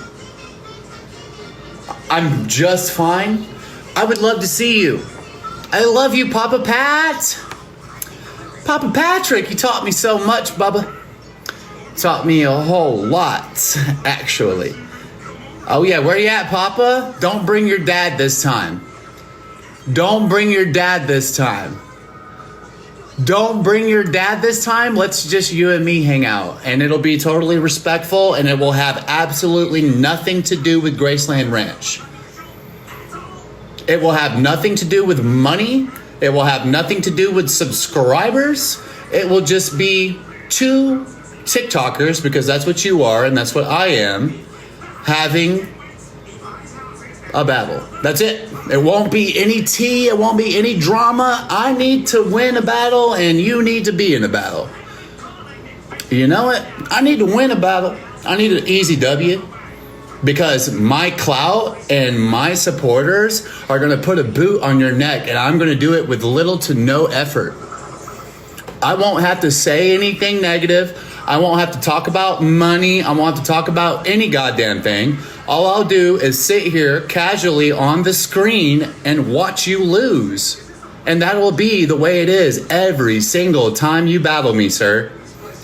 I'm just fine. I would love to see you. I love you, Papa Pat. Papa Patrick, you taught me so much, Bubba. Taught me a whole lot, actually. Oh yeah, where you at, Papa? Don't bring your dad this time. Don't bring your dad this time. Don't bring your dad this time. Let's just you and me hang out. And it'll be totally respectful, and it will have absolutely nothing to do with Graceland Ranch. It will have nothing to do with money. It will have nothing to do with subscribers. It will just be two TikTokers, because that's what you are and that's what I am, having a battle. That's it. It won't be any tea. It won't be any drama. I need to win a battle and you need to be in a battle. You know what? I need to win a battle. I need an easy W, because my clout and my supporters are going to put a boot on your neck, and I'm going to do it with little to no effort. I won't have to say anything negative. I won't have to talk about money. I won't have to talk about any goddamn thing. All I'll do is sit here casually on the screen and watch you lose. And that will be the way it is every single time you battle me, sir.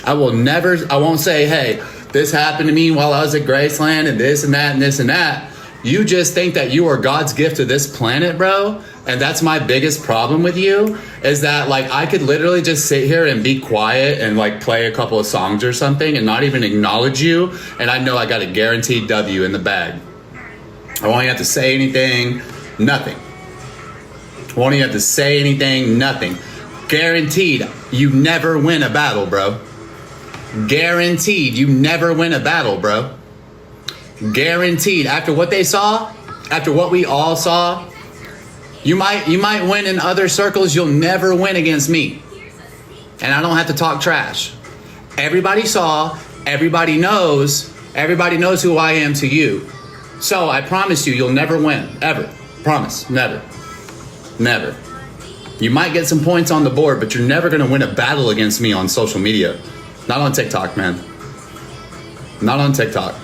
I won't say, hey, this happened to me while I was at Graceland and this and that and this and that. You just think that you are God's gift to this planet, bro. And that's my biggest problem with you, is that like I could literally just sit here and be quiet and like play a couple of songs or something and not even acknowledge you. And I know I got a guaranteed W in the bag. I won't even have to say anything, nothing. Won't even have to say anything, nothing. Guaranteed, you never win a battle, bro. Guaranteed, you never win a battle, bro. Guaranteed. After what they saw, after what we all saw, you might win in other circles. You'll never win against me. And I don't have to talk trash. Everybody saw, everybody knows who I am to you. So I promise you, you'll never win, ever. Promise, never. Never. You might get some points on the board, but you're never gonna win a battle against me on social media. Not on TikTok, man. Not on TikTok.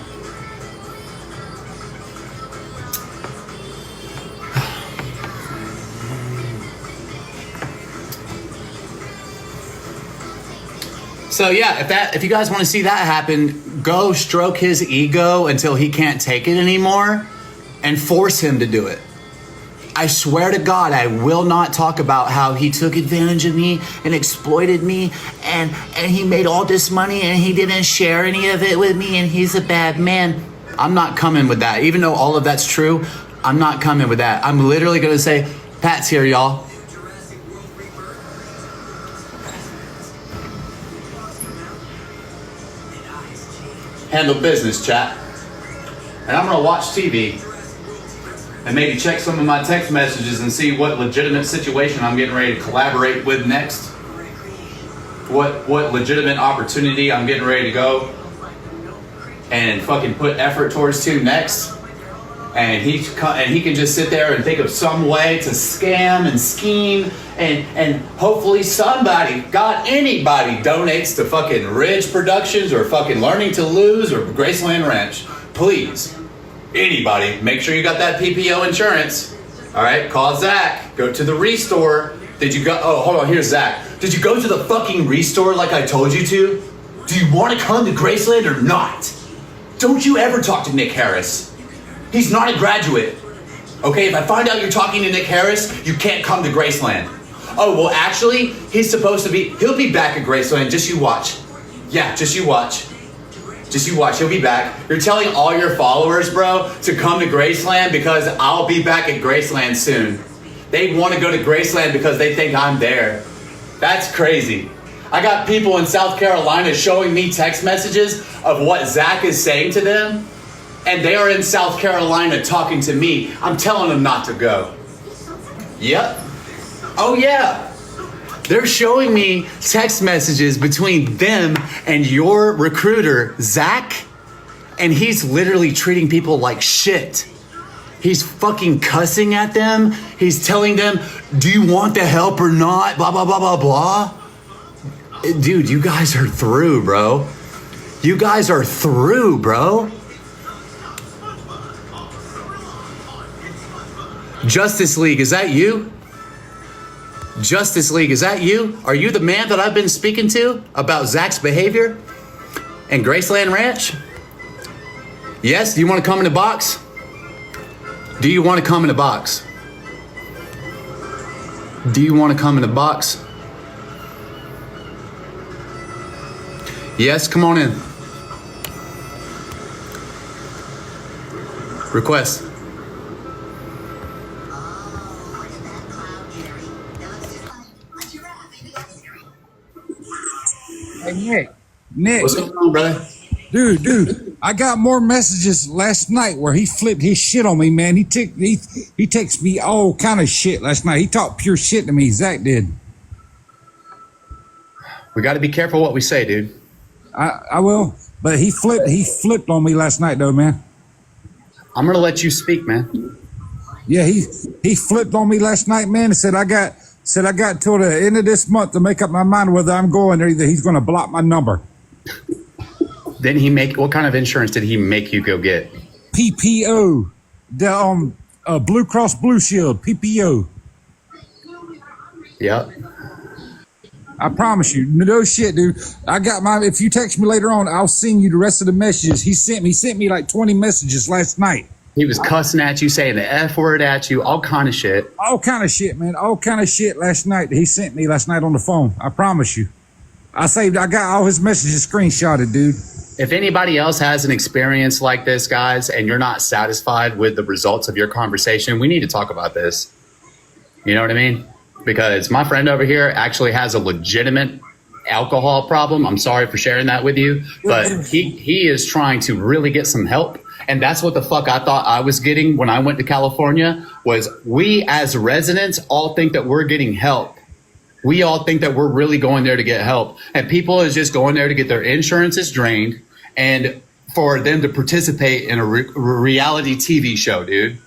So yeah, if you guys want to see that happen, go stroke his ego until he can't take it anymore and force him to do it. I swear to God, I will not talk about how he took advantage of me and exploited me and he made all this money and he didn't share any of it with me and he's a bad man. I'm not coming with that. Even though all of that's true, I'm not coming with that. I'm literally going to say, Pat's here, y'all. Handle business, chat. And I'm gonna watch TV and maybe check some of my text messages and see what legitimate situation I'm getting ready to collaborate with next. What legitimate opportunity I'm getting ready to go and fucking put effort towards to next. And he can just sit there and think of some way to scam and scheme and hopefully somebody, God, anybody donates to fucking Ridge Productions or fucking Learning to Lose or Graceland Ranch. Please, anybody, make sure you got that PPO insurance. All right, call Zach. Go to the Restore. Did you go? Oh, hold on, here's Zach. Did you go to the fucking Restore like I told you to? Do you want to come to Graceland or not? Don't you ever talk to Nick Harris. He's not a graduate. Okay, if I find out you're talking to Nick Harris, you can't come to Graceland. Oh, well, actually, he'll be back at Graceland. Just you watch. Yeah, just you watch. Just you watch, he'll be back. You're telling all your followers, bro, to come to Graceland because I'll be back at Graceland soon. They want to go to Graceland because they think I'm there. That's crazy. I got people in South Carolina showing me text messages of what Zach is saying to them. And they are in South Carolina talking to me. I'm telling them not to go. Yep. Oh, yeah. They're showing me text messages between them and your recruiter, Zach. And he's literally treating people like shit. He's fucking cussing at them. He's telling them, do you want the help or not? Blah, blah, blah, blah, blah. Dude, you guys are through, bro. You guys are through, bro. Justice League, is that you? Justice League, is that you? Are you the man that I've been speaking to about Zach's behavior and Graceland Ranch? Yes, do you want to come in the box? Do you want to come in the box? Do you want to come in the box? Yes, come on in. Request. Hey, Nick. What's going on, brother? Dude, I got more messages last night where he flipped his shit on me, man. He texted me all kind of shit last night. He talked pure shit to me, Zach did. We got to be careful what we say, dude. I will, but he flipped on me last night, though, man. I'm gonna let you speak, man. Yeah, he flipped on me last night, man, and said I got till the end of this month to make up my mind whether I'm going or either he's going to block my number. Didn't he make, what kind of insurance did he make you go get? PPO, the Blue Cross Blue Shield, PPO. Yep. I promise you, no shit, dude. I got my. If you text me later on, I'll send you the rest of the messages he sent me. He sent me like 20 messages last night. He was cussing at you, saying the F word at you, all kind of shit. All kind of shit, man. All kind of shit last night that he sent me last night on the phone. I promise you. I got all his messages screenshotted, dude. If anybody else has an experience like this, guys, and you're not satisfied with the results of your conversation, we need to talk about this. You know what I mean? Because my friend over here actually has a legitimate alcohol problem. I'm sorry for sharing that with you, but he is trying to really get some help. And that's what the fuck I thought I was getting when I went to California, was we as residents all think that we're getting help. We all think that we're really going there to get help. And people is just going there to get their insurances drained and for them to participate in a reality TV show, dude.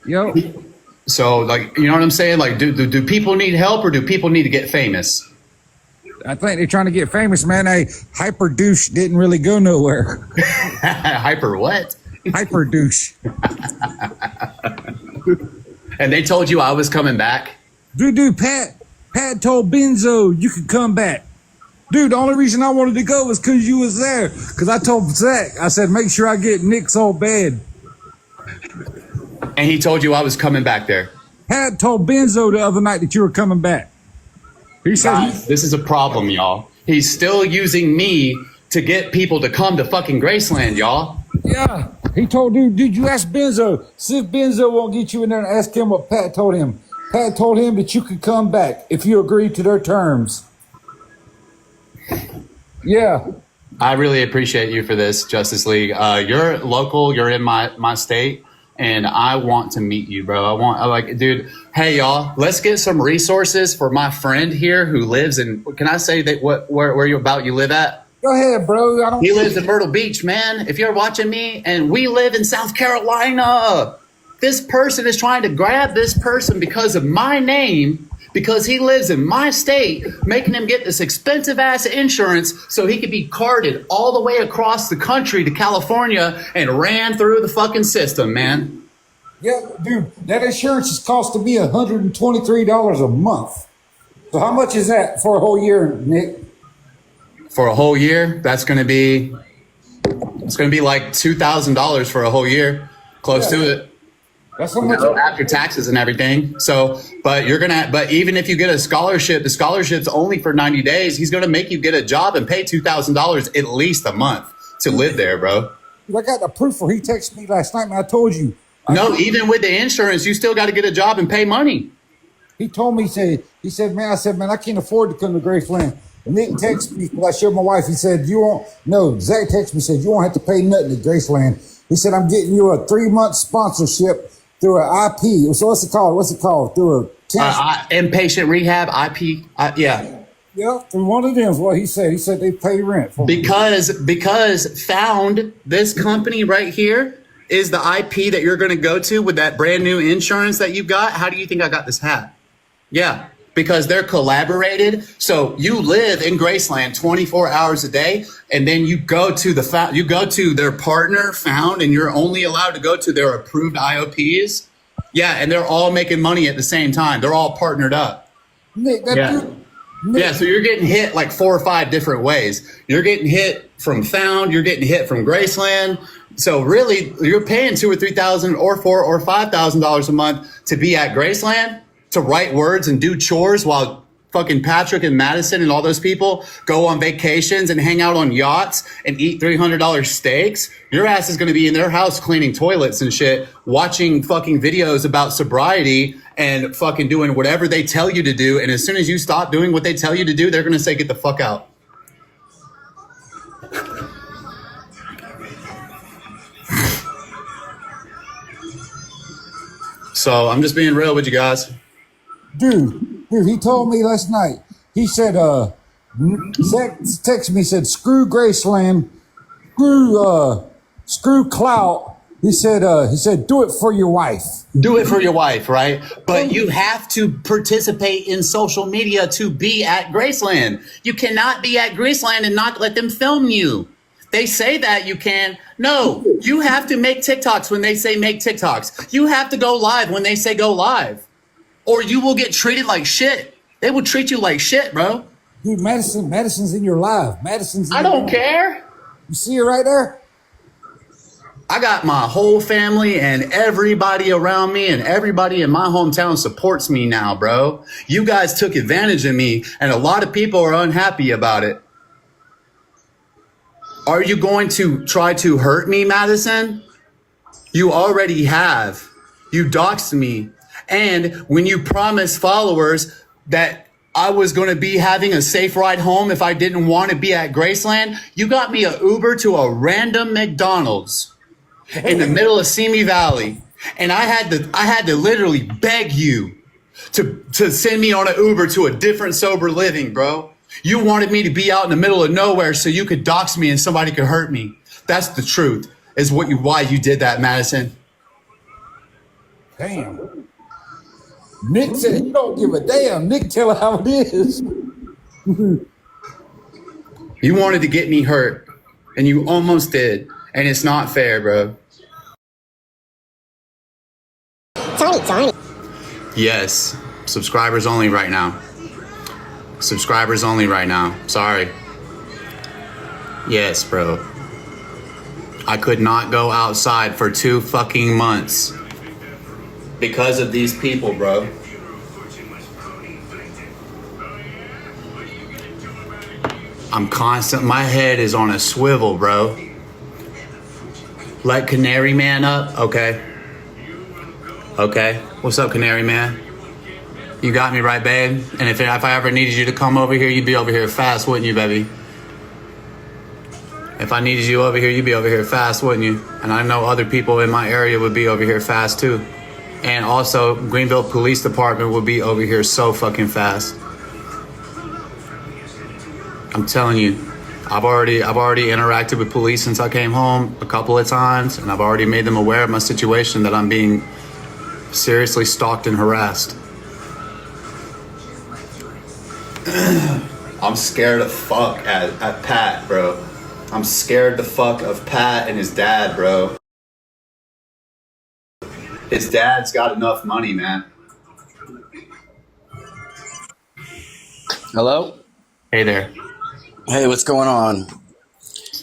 Yo. So, like, you know what I'm saying? Like, do people need help or do people need to get famous? I think they're trying to get famous, man. Hey, Hyper Douche didn't really go nowhere. Hyper what? Hyper Douche. And they told you I was coming back? Dude, Pat told Benzo you could come back. Dude, the only reason I wanted to go was because you was there. Because I told Zach, I said, make sure I get Nick's old bed. And he told you I was coming back there? Pat told Benzo the other night that you were coming back. He said, this is a problem, y'all. He's still using me to get people to come to fucking Graceland, y'all. Yeah. He told dude, you ask Benzo. See if Benzo won't get you in there and ask him what Pat told him. Pat told him that you could come back if you agreed to their terms. Yeah. I really appreciate you for this, Justice League. You're local. You're in my state. And I want to meet you, bro. Dude, hey, y'all, let's get some resources for my friend here who lives in, can I say that where you live at? Go ahead, bro. He lives in Myrtle Beach, man. If you're watching me, and we live in South Carolina, this person is trying to grab this person because of my name, because he lives in my state, making him get this expensive ass insurance so he could be carted all the way across the country to California and ran through the fucking system, man. Yeah, dude, that insurance is costing me $123 a month. So how much is that for a whole year, Nick? For a whole year, it's going to be like $2,000 for a whole year, close to it. That's how much after taxes and everything. So, but even if you get a scholarship, the scholarship's only for 90 days. He's going to make you get a job and pay $2,000 at least a month to live there, bro. I got the proof where he texted me last night, man. I told you. No, even with the insurance, you still got to get a job and pay money. He told me, he said, man, I can't afford to come to Graceland. And Nick texted me, I showed my wife, he said, Zach texted me, said, you won't have to pay nothing at Graceland. He said, I'm getting you a 3-month sponsorship through an IP. So what's it called? Through a inpatient rehab, IP. Yeah. Yeah, through one of them is what he said. He said they pay rent for me. Because Found, this company right here, is the IP that you're going to go to with that brand new insurance that you got. How do you think I got this hat? Yeah, because they're collaborated. So you live in Graceland 24 hours a day, and then you go to their partner Found, and you're only allowed to go to their approved IOPs. Yeah, and they're all making money at the same time. They're all partnered up. Nick, Yeah, so you're getting hit like 4 or 5 different ways. You're getting hit from Found, you're getting hit from Graceland. So really, you're paying $2,000 or $3,000 or $4,000 or $5,000 a month to be at Graceland, to write words and do chores while fucking Patrick and Madison and all those people go on vacations and hang out on yachts and eat $300 steaks. Your ass is going to be in their house cleaning toilets and shit, watching fucking videos about sobriety and fucking doing whatever they tell you to do. And as soon as you stop doing what they tell you to do, they're going to say, get the fuck out. So I'm just being real with you guys. Dude, he told me last night. He said, Zach texted me, said, screw Graceland, screw clout. He said, do it for your wife. Do it for your wife, right? But you have to participate in social media to be at Graceland. You cannot be at Graceland and not let them film you. They say that you can. No, you have to make TikToks when they say make TikToks. You have to go live when they say go live. Or you will get treated like shit. They will treat you like shit, bro. Dude, Madison's in your live. I don't care. You see her right there? I got my whole family and everybody around me and everybody in my hometown supports me now, bro. You guys took advantage of me and a lot of people are unhappy about it. Are you going to try to hurt me, Madison? You already have. You doxed me. And when you promised followers that I was going to be having a safe ride home if I didn't want to be at Graceland, you got me an Uber to a random McDonald's in the middle of Simi Valley. And I had to literally beg you to send me on an Uber to a different sober living, bro. You wanted me to be out in the middle of nowhere so you could dox me and somebody could hurt me. That's the truth. Is why you did that, Madison. Damn. Nick said he don't give a damn. Nick, tell her how it is. You wanted to get me hurt, and you almost did, and it's not fair, bro. Tony. Yes, subscribers only right now. Subscribers only right now. Sorry. Yes, bro. I could not go outside for 2 fucking months because of these people, bro. My head is on a swivel, bro. Let Canary Man up? Okay. Okay. What's up, Canary Man? You got me right, babe? And if I ever needed you to come over here, you'd be over here fast, wouldn't you, baby? If I needed you over here, you'd be over here fast, wouldn't you? And I know other people in my area would be over here fast, too. And also, Greenville Police Department would be over here so fucking fast. I'm telling you, I've already interacted with police since I came home a couple of times, and I've already made them aware of my situation, that I'm being seriously stalked and harassed. I'm scared of fuck at Pat, bro. I'm scared the fuck of Pat and his dad, bro. His dad's got enough money, man. Hello? Hey there. Hey, what's going on?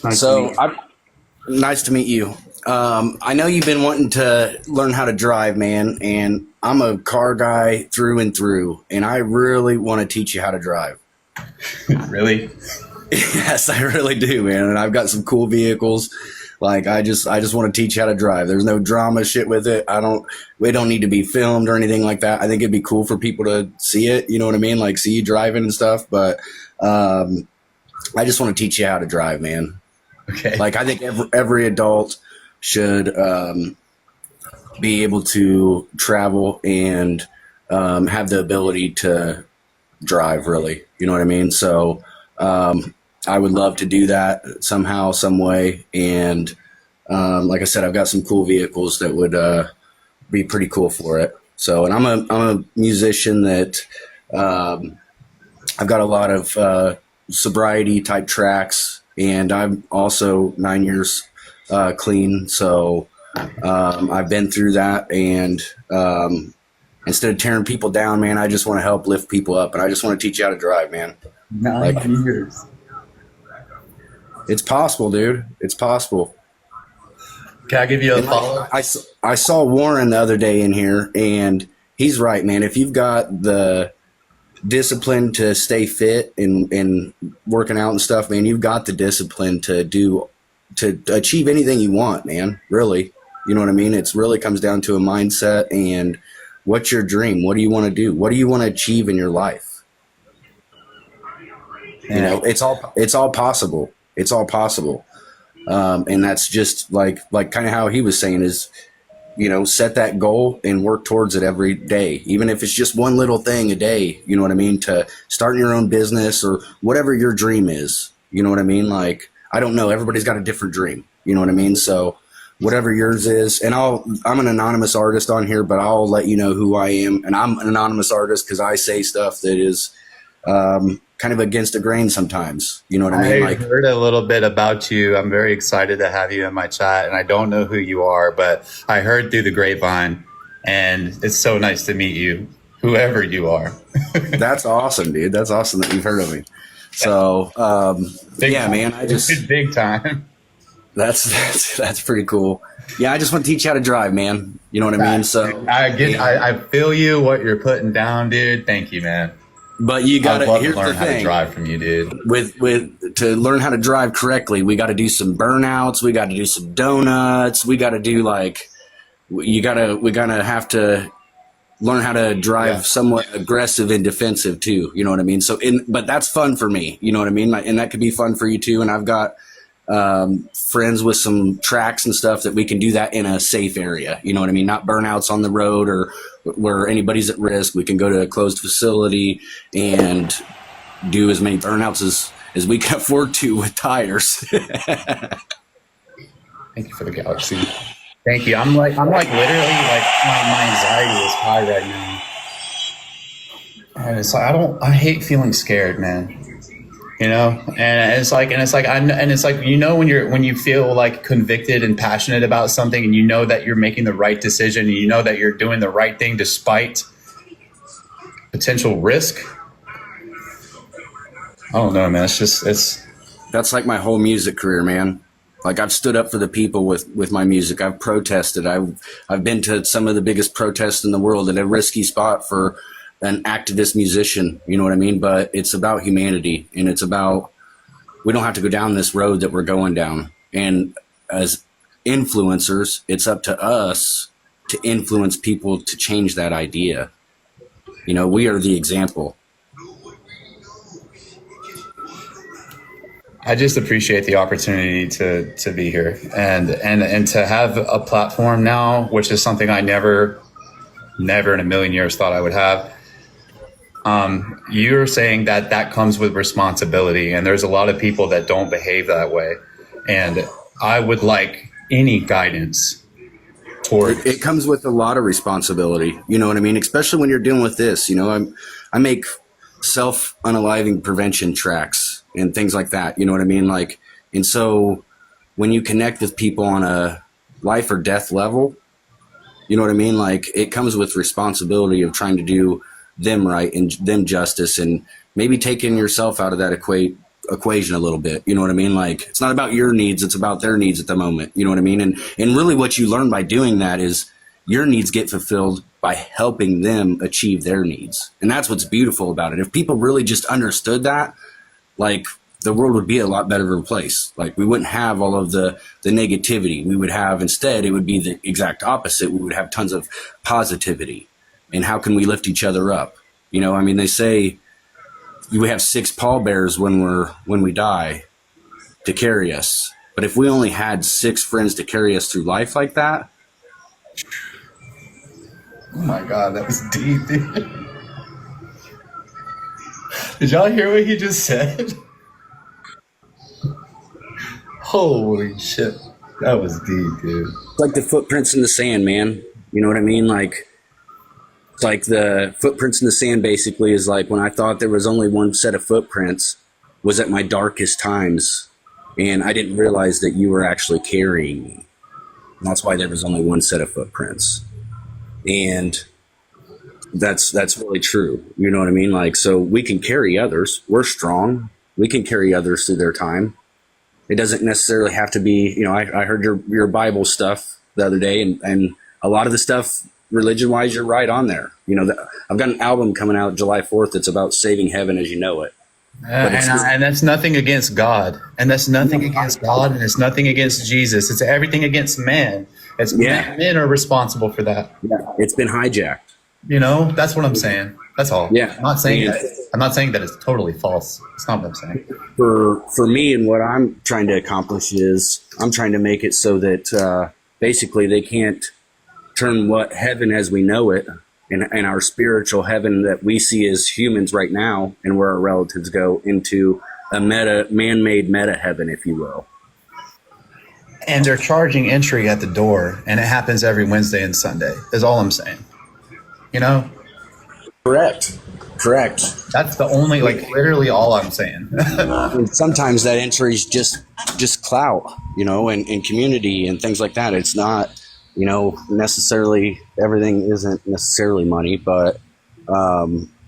Nice to meet you. Nice to meet you. I know you've been wanting to learn how to drive, man, and I'm a car guy through and through, and I really want to teach you how to drive. Really? Yes, I really do, man. And I've got some cool vehicles. Like I just want to teach you how to drive. There's no drama shit with it. We don't need to be filmed or anything like that. I think it'd be cool for people to see it. You know what I mean? Like see you driving and stuff. But I just want to teach you how to drive, man. Okay. Like I think every adult should be able to travel and have the ability to drive, really. You know what I mean? So I would love to do that somehow, some way. And like I said, I've got some cool vehicles that would be pretty cool for it. So, and I'm a musician that I've got a lot of sobriety type tracks, and I'm also 9 years clean. So I've been through that, and instead of tearing people down, man, I just want to help lift people up, and I just want to teach you how to drive, man. 9 years. It's possible, dude. It's possible. Can I give you a follow? I saw Warren the other day in here, and he's right, man. If you've got the discipline to stay fit and working out and stuff, man, you've got the discipline to achieve anything you want, man. Really. You know what I mean? It's really comes down to a mindset and what's your dream? What do you want to do? What do you want to achieve in your life? You know, it's all possible. It's all possible. And that's just like kind of how he was saying is, you know, set that goal and work towards it every day, even if it's just one little thing a day, you know what I mean? To start your own business or whatever your dream is, you know what I mean? Like, I don't know. Everybody's got a different dream. You know what I mean? So whatever yours is, and I'm an anonymous artist on here, but I'll let you know who I am. And I'm an anonymous artist because I say stuff that is, kind of against the grain sometimes. You know what I mean? I heard a little bit about you. I'm very excited to have you in my chat, and I don't know who you are, but I heard through the grapevine, and it's so nice to meet you, whoever you are. That's awesome, dude. That's awesome that you've heard of me. So, yeah, man, I just big time. That's pretty cool. Yeah, I just want to teach you how to drive, man. You know what I mean? So I feel you, what you're putting down, dude. Thank you, man. But you got to learn how to drive from you, dude. To learn how to drive correctly, we got to do some burnouts. We got to do some donuts. We got to do we gotta have to learn how to drive somewhat aggressive and defensive too. You know what I mean? So but that's fun for me. You know what I mean? And that could be fun for you too. And I've got friends with some tracks and stuff that we can do that in a safe area. You know what I mean? Not burnouts on the road or where anybody's at risk. We can go to a closed facility and do as many burnouts as we can afford to with tires. Thank you for the galaxy. Thank you. I'm like literally like my anxiety is high right now. And it's like I hate feeling scared, man. You know, and it's like when you feel like convicted and passionate about something, and you know that you're making the right decision, and you know that you're doing the right thing despite potential risk. I don't know, man. That's like my whole music career, man. Like I've stood up for the people with my music. I've protested. I've been to some of the biggest protests in the world at a risky spot for an activist musician, you know what I mean? But it's about humanity, and it's about, we don't have to go down this road that we're going down. And as influencers, it's up to us to influence people to change that idea. You know, we are the example. I just appreciate the opportunity to be here and to have a platform now, which is something I never in a million years thought I would have. You're saying that comes with responsibility, and there's a lot of people that don't behave that way. And I would like any guidance toward it comes with a lot of responsibility. You know what I mean? Especially when you're dealing with this, you know, I make self-unaliving prevention tracks and things like that. You know what I mean? Like, and so when you connect with people on a life or death level, you know what I mean? Like, it comes with responsibility of trying to do them right and them justice, and maybe taking yourself out of that equation a little bit. You know what I mean? Like, it's not about your needs, it's about their needs at the moment. You know what I mean? And really what you learn by doing that is your needs get fulfilled by helping them achieve their needs. And that's what's beautiful about it. If people really just understood that, like, the world would be a lot better of a place. Like, we wouldn't have all of the negativity. We would have, instead, it would be the exact opposite. We would have tons of positivity. And how can we lift each other up? You know, I mean, they say we have 6 pallbearers when we die to carry us. But if we only had 6 friends to carry us through life like that. Oh my God, that was deep, dude. Did y'all hear what he just said? Holy shit. That was deep, dude. It's like the footprints in the sand, man. You know what I mean? Like, it's like the footprints in the sand basically is like when I thought there was only one set of footprints was at my darkest times. And I didn't realize that you were actually carrying me. And that's why there was only one set of footprints. And that's really true. You know what I mean? Like, so we can carry others. We're strong. We can carry others through their time. It doesn't necessarily have to be, you know, I heard your Bible stuff the other day, and a lot of the stuff religion-wise, you're right on there. You know, I've got an album coming out July 4th that's about saving heaven as you know it. And that's nothing against God. And that's nothing against God, and it's nothing against Jesus. It's everything against man. It's men are responsible for that. Yeah, it's been hijacked. You know, that's what I'm saying. That's all. Yeah. I'm not saying that it's totally false. It's not what I'm saying. For me, and what I'm trying to accomplish is I'm trying to make it so that basically they can't turn what heaven as we know it and our spiritual heaven that we see as humans right now and where our relatives go into a man-made meta heaven, if you will. And they're charging entry at the door, and it happens every Wednesday and Sunday, is all I'm saying. You know? Correct. That's the only, like, literally all I'm saying. And sometimes that entry is just clout, you know, and community and things like that. It's not, you know, necessarily, everything isn't necessarily money, but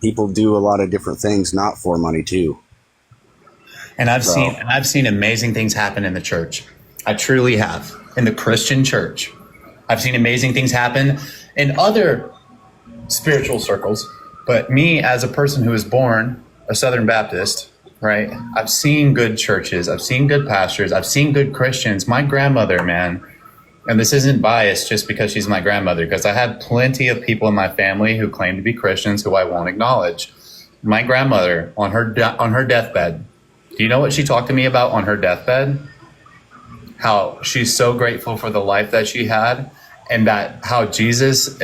people do a lot of different things not for money too. And I've seen amazing things happen in the church. I truly have. In the Christian church. I've seen amazing things happen in other spiritual circles. But me, as a person who was born a Southern Baptist, right? I've seen good churches. I've seen good pastors. I've seen good Christians. My grandmother, man, and this isn't biased just because she's my grandmother, because I had plenty of people in my family who claim to be Christians who I won't acknowledge. My grandmother, on her deathbed, do you know what she talked to me about on her deathbed? How she's so grateful for the life that she had, and that how Jesus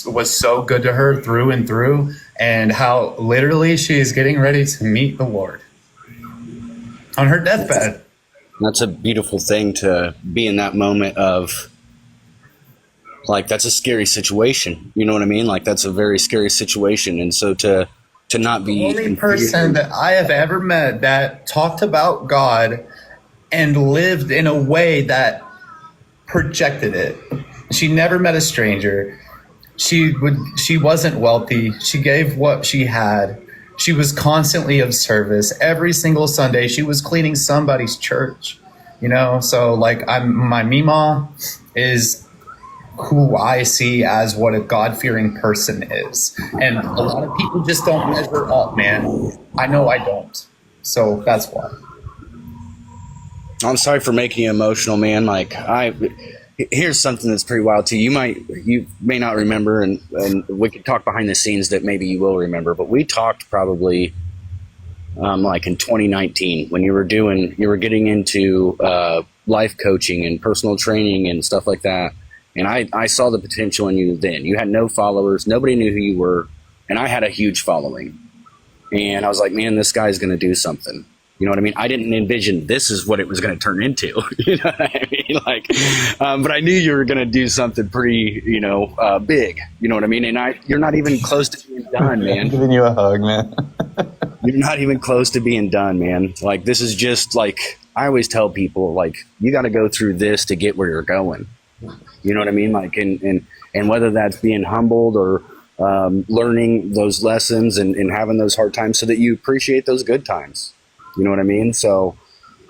was so good to her through and through, and how literally she is getting ready to meet the Lord on her deathbed. That's a beautiful thing to be in that moment of, like, that's a scary situation. You know what I mean? Like, that's a very scary situation. And so to not be the only person that I have ever met that talked about God and lived in a way that projected it. She never met a stranger. She wasn't wealthy. She gave what she had. She was constantly of service. Every single Sunday, she was cleaning somebody's church, you know? So like my Mima is who I see as what a God-fearing person is. And a lot of people just don't measure up, man. I know I don't. So that's why. I'm sorry for making you emotional, man. Like, here's something that's pretty wild too. You may not remember, and we could talk behind the scenes that maybe you will remember, but we talked probably like in 2019 when you were getting into life coaching and personal training and stuff like that. And I saw the potential in you then. You had no followers. Nobody knew who you were. And I had a huge following. And I was like, man, this guy's going to do something. You know what I mean? I didn't envision this is what it was going to turn into. You know what I mean? Like, but I knew you were going to do something pretty, big. You know what I mean? And you're not even close to being done, man. I'm giving you a hug, man. You're not even close to being done, man. Like, this is just like, I always tell people, like, you got to go through this to get where you're going. You know what I mean? Like, and whether that's being humbled or learning those lessons and having those hard times so that you appreciate those good times. You know what I mean? So,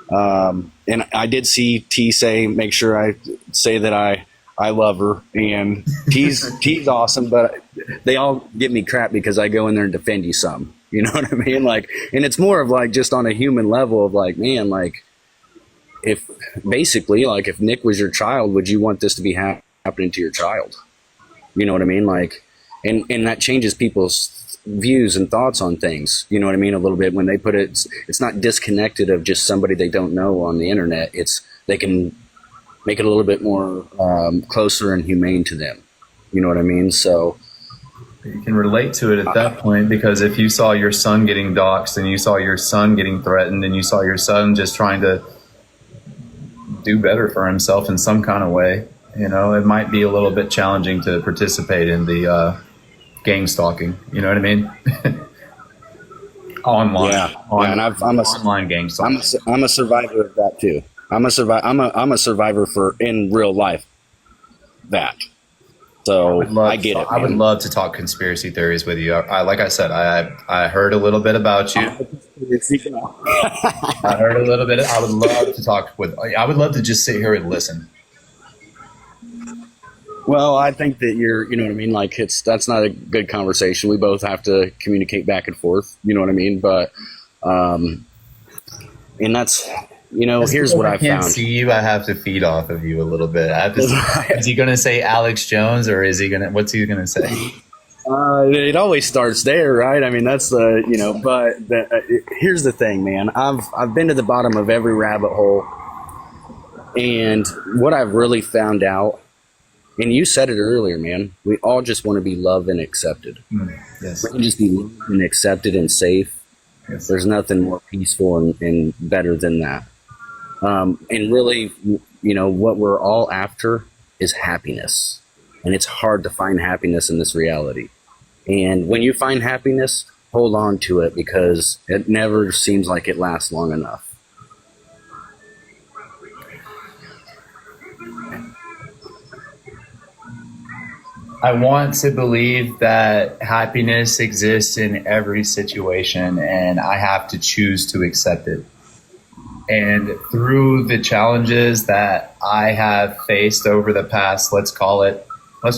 and I did see T say, make sure I say that I love her, and T's awesome, but they all give me crap because I go in there and defend you some. You know what I mean? Like, and it's more of like just on a human level of like, man, like, if basically, like, if Nick was your child, would you want this to be happening to your child? You know what I mean? Like, and that changes people's views and thoughts on things. You know what I mean? A little bit when they put it, it's not disconnected of just somebody they don't know on the internet. They can make it a little bit more closer and humane to them. You know what I mean? So you can relate to it at that point, because if you saw your son getting doxxed and you saw your son getting threatened and you saw your son just trying to do better for himself in some kind of way, it might be a little bit challenging to participate in the gang stalking. You know what I mean? Online. Yeah. And I'm a online gang stalking. I'm a survivor of that too. I'm a survivor for in real life. That. So I get it. I would love to talk conspiracy theories with you. Like I said, I heard a little bit about you. I heard a little bit. I would love to talk with. I would love to just sit here and listen. Well, I think that you know what I mean? Like, that's not a good conversation. We both have to communicate back and forth. You know what I mean? But, and that's, here's what I found. I can't see you. I have to feed off of you a little bit. Is he going to say Alex Jones, or what's he going to say? It always starts there, right? I mean, that's but here's the thing, man. I've been to the bottom of every rabbit hole. And what I've really found out, and you said it earlier, man, we all just want to be loved and accepted. Yes. We can just be loved and accepted and safe. Yes. There's nothing more peaceful and better than that. And really, what we're all after is happiness. And it's hard to find happiness in this reality. And when you find happiness, hold on to it, because it never seems like it lasts long enough. I want to believe that happiness exists in every situation, and I have to choose to accept it. And through the challenges that I have faced over the past, let's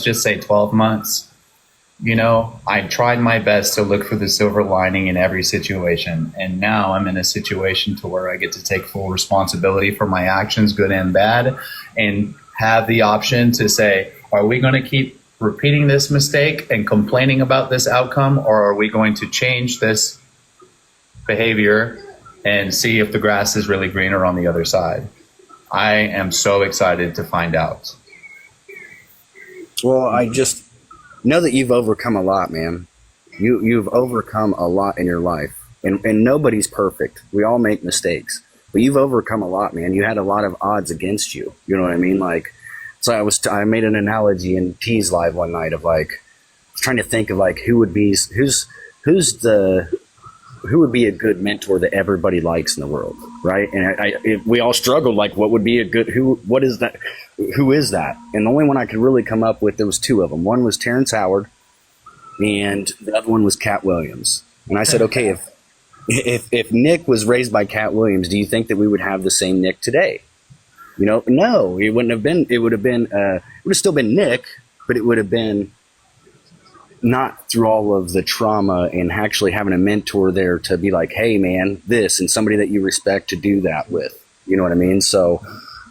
just say 12 months, I tried my best to look for the silver lining in every situation. And now I'm in a situation to where I get to take full responsibility for my actions, good and bad, and have the option to say, are we going to keep repeating this mistake and complaining about this outcome, or are we going to change this behavior and see if the grass is really greener on the other side? I am so excited to find out. Well, I just know that you've overcome a lot, man. You've overcome a lot in your life, and nobody's perfect. We all make mistakes, but you've overcome a lot, man. You had a lot of odds against you. You know what I mean? Like, so I made an analogy in T's live one night of like trying to think of like who would be a good mentor that everybody likes in the world, right? And we all struggled, like, what would be a good, what is that? Who is that? And the only one I could really come up with, there was two of them. One was Terrence Howard, and the other one was Cat Williams. And I said, okay, if Nick was raised by Cat Williams, do you think that we would have the same Nick today? You know, no, it wouldn't have been. It would have still been Nick, but it would have been not through all of the trauma and actually having a mentor there to be like, hey man, this, and somebody that you respect to do that with. You know what I mean? So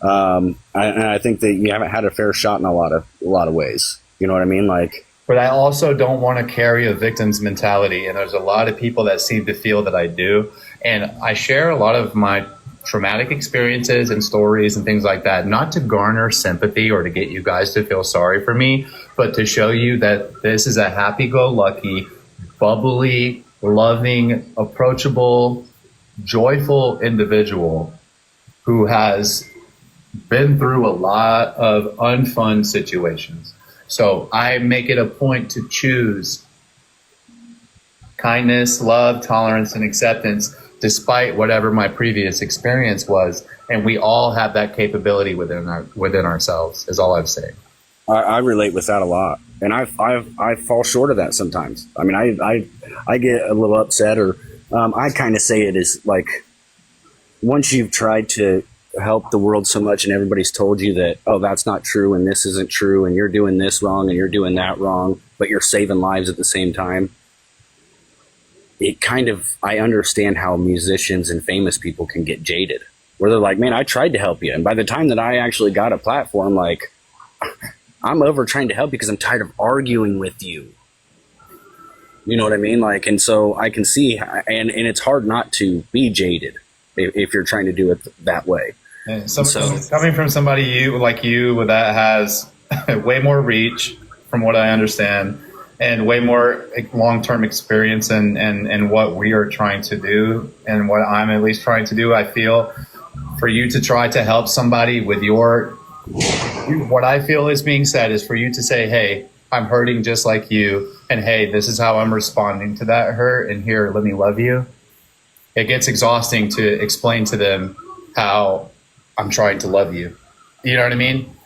I think that you haven't had a fair shot in a lot of ways. You know what I mean? Like, but I also don't want to carry a victim's mentality, and there's a lot of people that seem to feel that I do, and I share a lot of my traumatic experiences and stories and things like that, not to garner sympathy or to get you guys to feel sorry for me, but to show you that this is a happy-go-lucky, bubbly, loving, approachable, joyful individual who has been through a lot of unfun situations. So I make it a point to choose kindness, love, tolerance, and acceptance despite whatever my previous experience was. And we all have that capability within ourselves, is all I'm saying. I relate with that a lot, and I fall short of that sometimes. I mean, I get a little upset, or I kind of say it is like, once you've tried to help the world so much and everybody's told you that, oh, that's not true and this isn't true and you're doing this wrong and you're doing that wrong, but you're saving lives at the same time. It kind of, I understand how musicians and famous people can get jaded, where they're like, man, I tried to help you. And by the time that I actually got a platform, like, I'm over trying to help you because I'm tired of arguing with you. You know what I mean? Like, and so I can see, and it's hard not to be jaded if you're trying to do it that way. And coming from somebody like you that has way more reach, from what I understand, and way more long-term experience in what we are trying to do and what I'm at least trying to do, I feel for you to try to help somebody with what I feel is being said is for you to say, hey, I'm hurting just like you, and hey, this is how I'm responding to that hurt, and here, let me love you. It gets exhausting to explain to them how I'm trying to love you. You know what I mean?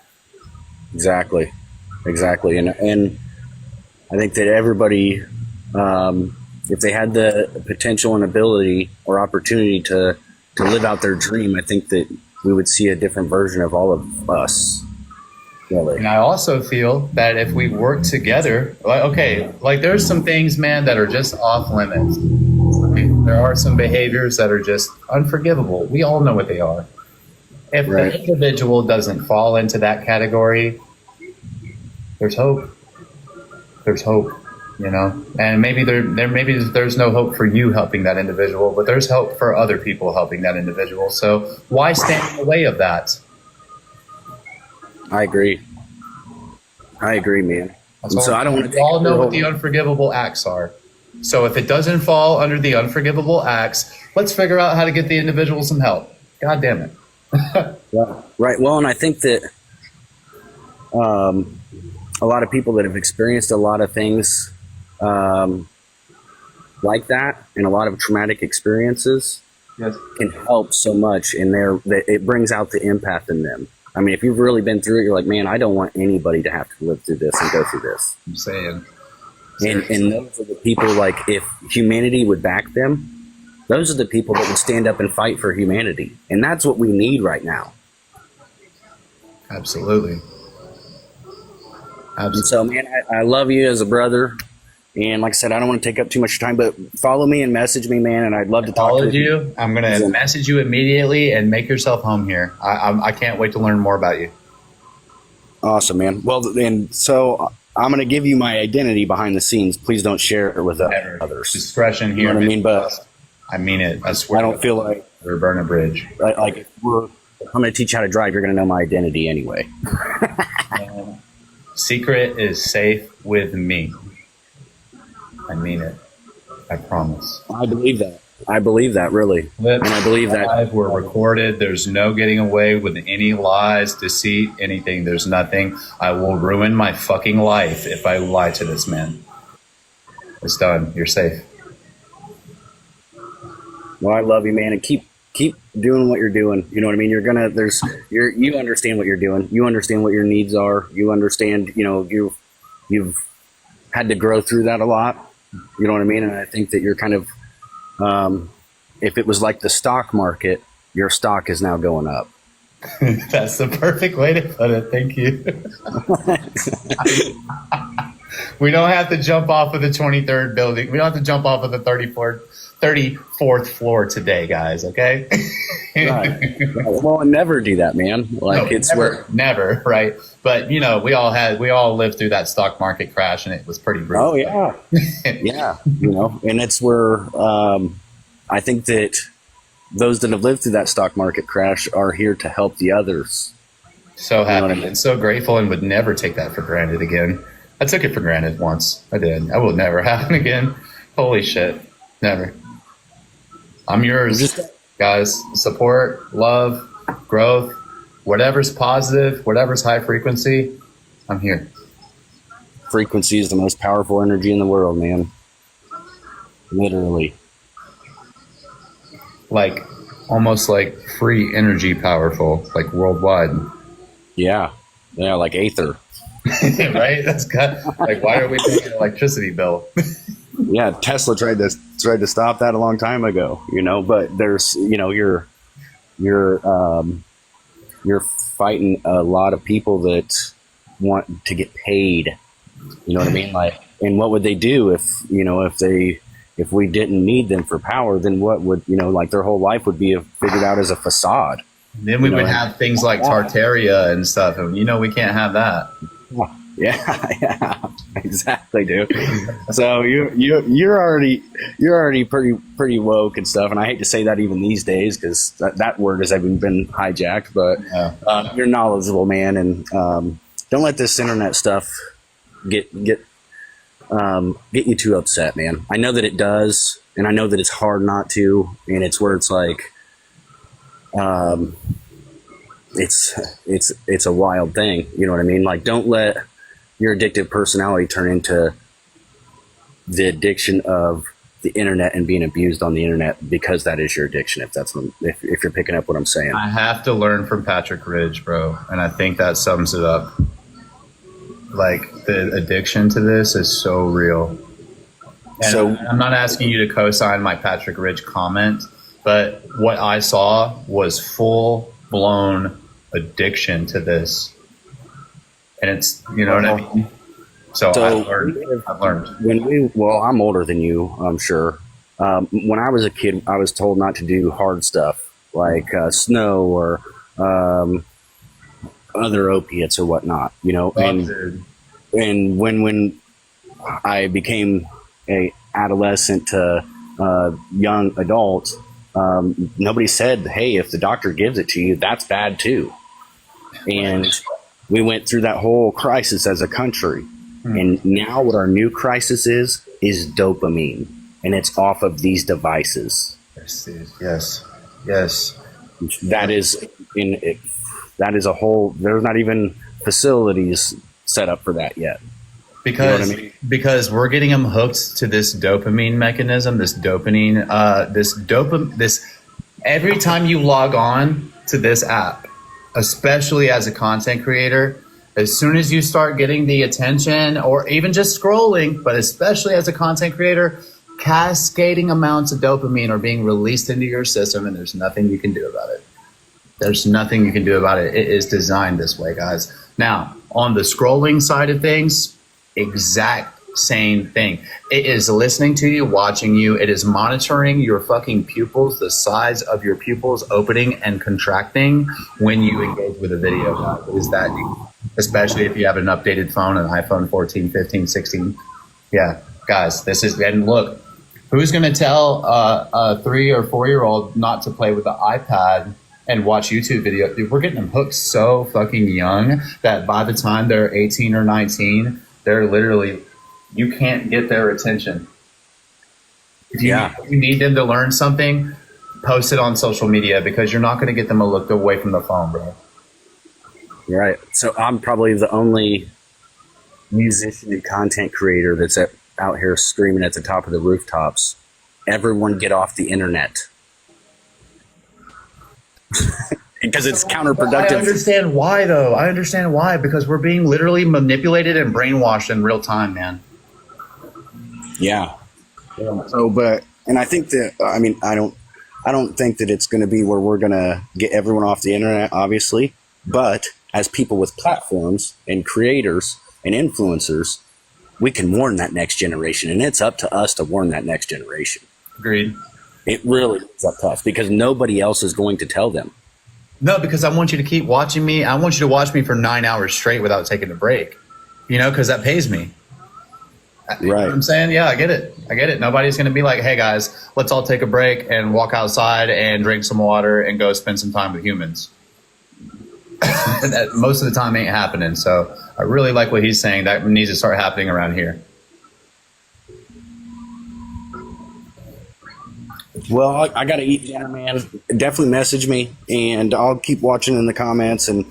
Exactly. And I think that everybody, if they had the potential and ability or opportunity to live out their dream, I think that we would see a different version of all of us. Really. And I also feel that if we work together, like there's some things, man, that are just off limits. There are some behaviors that are just unforgivable. We all know what they are. If the individual doesn't fall into that category, there's hope. There's hope, you know, and maybe there's no hope for you helping that individual, but there's hope for other people helping that individual. So why stand in the way of that? I agree, man. So I don't want to. We all know what the unforgivable acts are. So if it doesn't fall under the unforgivable acts, let's figure out how to get the individual some help. God damn it. Yeah. Right. Well, and I think that a lot of people that have experienced a lot of things like that, and a lot of traumatic experiences, can help so much in it brings out the empath in them. I mean, if you've really been through it, you're like, man, I don't want anybody to have to live through this and go through this. I'm saying. And those are the people, like, if humanity would back them, those are the people that would stand up and fight for humanity. And that's what we need right now. Absolutely. And so, man, I love you as a brother. And like I said, I don't want to take up too much time, but follow me and message me, man. And I'd love to talk to you. I'm going to message you immediately and make yourself home here. I can't wait to learn more about you. Awesome, man. Well, and so I'm going to give you my identity behind the scenes. Please don't share it with others. Discretion here. You know what I mean? But I mean it. I swear. I don't feel like we're burning a bridge. Like if I'm going to teach you how to drive, you're going to know my identity anyway. Secret is safe with me. I mean it. I promise. I believe that. I believe that, really. Clips And I believe that live were recorded. There's no getting away with any lies, deceit, anything. There's nothing. I will ruin my fucking life if I lie to this man. It's done. You're safe. Well, I love you, man, and keep doing what you're doing. You know what I mean? You understand what you're doing. You understand what your needs are. You understand, you've had to grow through that a lot. You know what I mean? And I think that you're kind of, if it was like the stock market, your stock is now going up. That's the perfect way to put it. Thank you. We don't have to jump off of the 23rd building. We don't have to jump off of the 34th floor today, guys. Okay. Right. Well, never do that, man. Like, it's never, right? But we all lived through that stock market crash, and it was pretty brutal. Oh yeah, yeah. And it's where I think that those that have lived through that stock market crash are here to help the others. So happy and so grateful, and would never take that for granted again. I took it for granted once. I did. I will never happen again. Holy shit. Never. I'm yours, guys. Support, love, growth, whatever's positive, whatever's high frequency, I'm here. Frequency is the most powerful energy in the world, man. Literally. Like, almost like free energy powerful, like worldwide. Yeah. Yeah, like Aether. Right? That's like, why are we paying an electricity bill? Yeah, Tesla tried to stop that a long time ago, but there's, you're fighting a lot of people that want to get paid. You know what I mean? Like, and what would they do if we didn't need them for power? Then what would, like, their whole life would be figured out as a facade. Then we would have things like Tartaria and stuff, and we can't have that. Yeah, exactly, dude. So you're already pretty woke and stuff, and I hate to say that even these days because that word has even been hijacked. But you're knowledgeable, man, and don't let this internet stuff get you too upset, man. I know that it does, and I know that it's hard not to, and it's where it's like, it's a wild thing. You know what I mean? Like, don't let your addictive personality turn into the addiction of the internet and being abused on the internet, because that is your addiction. If you're picking up what I'm saying, I have to learn from Patrick Ridge, bro. And I think that sums it up. Like, the addiction to this is so real. And so I'm not asking you to co-sign my Patrick Ridge comment, but what I saw was full blown addiction to this. And it's, what I mean? So I've learned. I'm older than you, I'm sure. When I was a kid, I was told not to do hard stuff like snow or other opiates or whatnot, and when I became a adolescent to young adult, nobody said, hey, if the doctor gives it to you, that's bad too. And we went through that whole crisis as a country. And now what our new crisis is dopamine. And it's off of these devices. Yes. That is a whole, there's not even facilities set up for that yet. Because we're getting them hooked to this dopamine mechanism, this every time you log on to this app, especially as a content creator, as soon as you start getting the attention or even just scrolling, but especially as a content creator, cascading amounts of dopamine are being released into your system, and there's nothing you can do about it. There's nothing you can do about it. It is designed this way, guys. Now, on the scrolling side of things, exact same thing. It is listening to you, watching you. It is monitoring your fucking pupils, the size of your pupils opening and contracting when you engage with a video. It is that deep. Especially if you have an updated phone, an iPhone 14, 15, 16. Yeah, guys, and look, who's going to tell a 3 or 4-year-old not to play with the iPad and watch YouTube video? Dude, we're getting them hooked so fucking young that by the time they're 18 or 19, they're literally, you can't get their attention. If you need them to learn something, post it on social media because you're not going to get them to look away from the phone, bro. Right. So I'm probably the only musician and content creator that's out here screaming at the top of the rooftops. Everyone get off the internet. Because it's counterproductive. I understand why, though. I understand why. Because we're being literally manipulated and brainwashed in real time, man. Yeah. So, and I think that, I mean, I don't think that it's going to be where we're going to get everyone off the internet, obviously. But as people with platforms and creators and influencers, we can warn that next generation. And it's up to us to warn that next generation. Agreed. It really is up to us because nobody else is going to tell them. No, because I want you to keep watching me. I want you to watch me for 9 hours straight without taking a break. You know, because that pays me. Right. You know what I'm saying? Yeah, I get it. I get it. Nobody's going to be like, hey, guys, let's all take a break and walk outside and drink some water and go spend some time with humans. That most of the time ain't happening. So I really like what he's saying. That needs to start happening around here. Well, I got to eat dinner, man. Definitely message me, and I'll keep watching in the comments and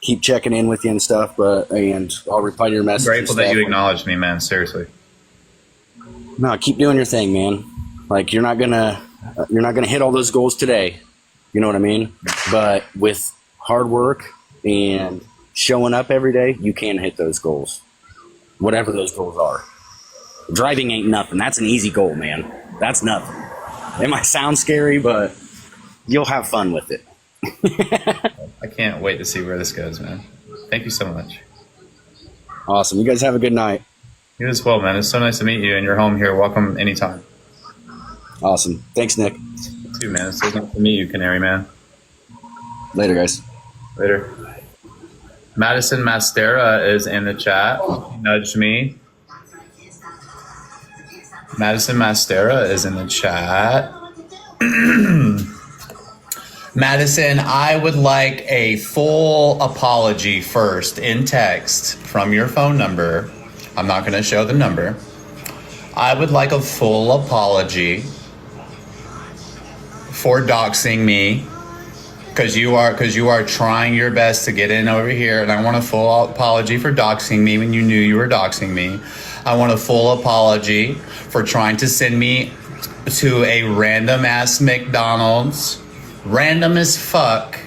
keep checking in with you and stuff. And I'll reply to your message. Grateful that you acknowledged me, man. Seriously. No, keep doing your thing, man. Like you're not gonna hit all those goals today. You know what I mean? But with hard work and showing up every day, you can hit those goals, whatever those goals are. Driving ain't nothing. That's an easy goal, man. That's nothing. It might sound scary, but you'll have fun with it. I can't wait to see where this goes, man. Thank you so much. Awesome. You guys have a good night. You as well, man. It's so nice to meet you, and you're home here. Welcome anytime. Awesome. Thanks, Nick. You too, man. It's so nice to meet you, Canary Man. Later, guys. Later. Madison Mastera is in the chat. She nudged me. Madison Mastera is in the chat. Madison, I would like a full apology first in text from your phone number. I'm not going to show the number. I would like a full apology for doxing me because you are trying your best to get in over here, and I want a full apology for doxing me when you knew you were doxing me. I want a full apology for trying to send me to a random ass McDonald's. Random as fuck.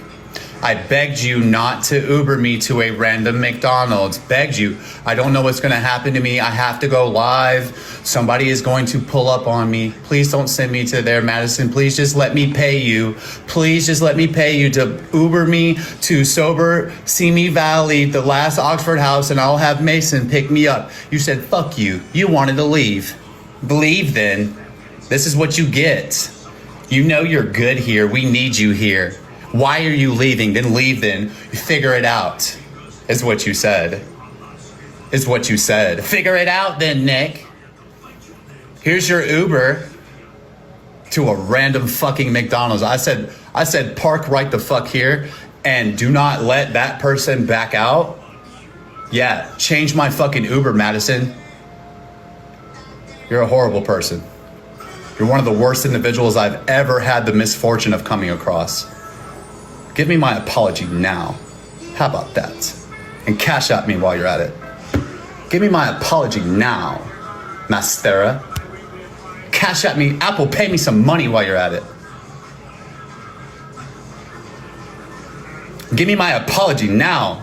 I begged you not to Uber me to a random McDonald's. Begged you. I don't know what's going to happen to me. I have to go live. Somebody is going to pull up on me. Please don't send me to there, Madison. Please just let me pay you. Please just let me pay you to Uber me to Sober Simi Valley, the last Oxford house, and I'll have Mason pick me up. You said, fuck you. You wanted to leave. Leave then. This is what you get. You know you're good here. We need you here. Why are you leaving? Then leave then. You figure it out, is what you said. Is what you said. Figure it out then, Nick. Here's your Uber to a random fucking McDonald's. I said park right the fuck here and do not let that person back out. Yeah, change my fucking Uber, Madison. You're a horrible person. You're one of the worst individuals I've ever had the misfortune of coming across. Give me my apology now. How about that? And cash at me while you're at it. Give me my apology now, Mastera. Cash at me. Apple, pay me some money while you're at it. Give me my apology now.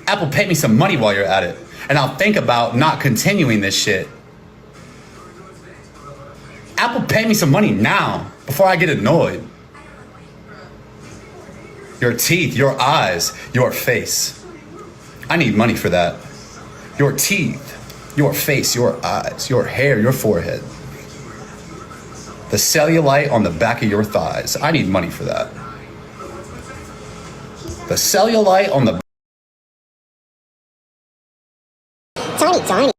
Apple, pay me some money while you're at it. And I'll think about not continuing this shit. Apple, pay me some money now before I get annoyed. Your teeth, your eyes, your face. I need money for that. Your teeth, your face, your eyes, your hair, your forehead. The cellulite on the back of your thighs. I need money for that. The cellulite on the... Tiny.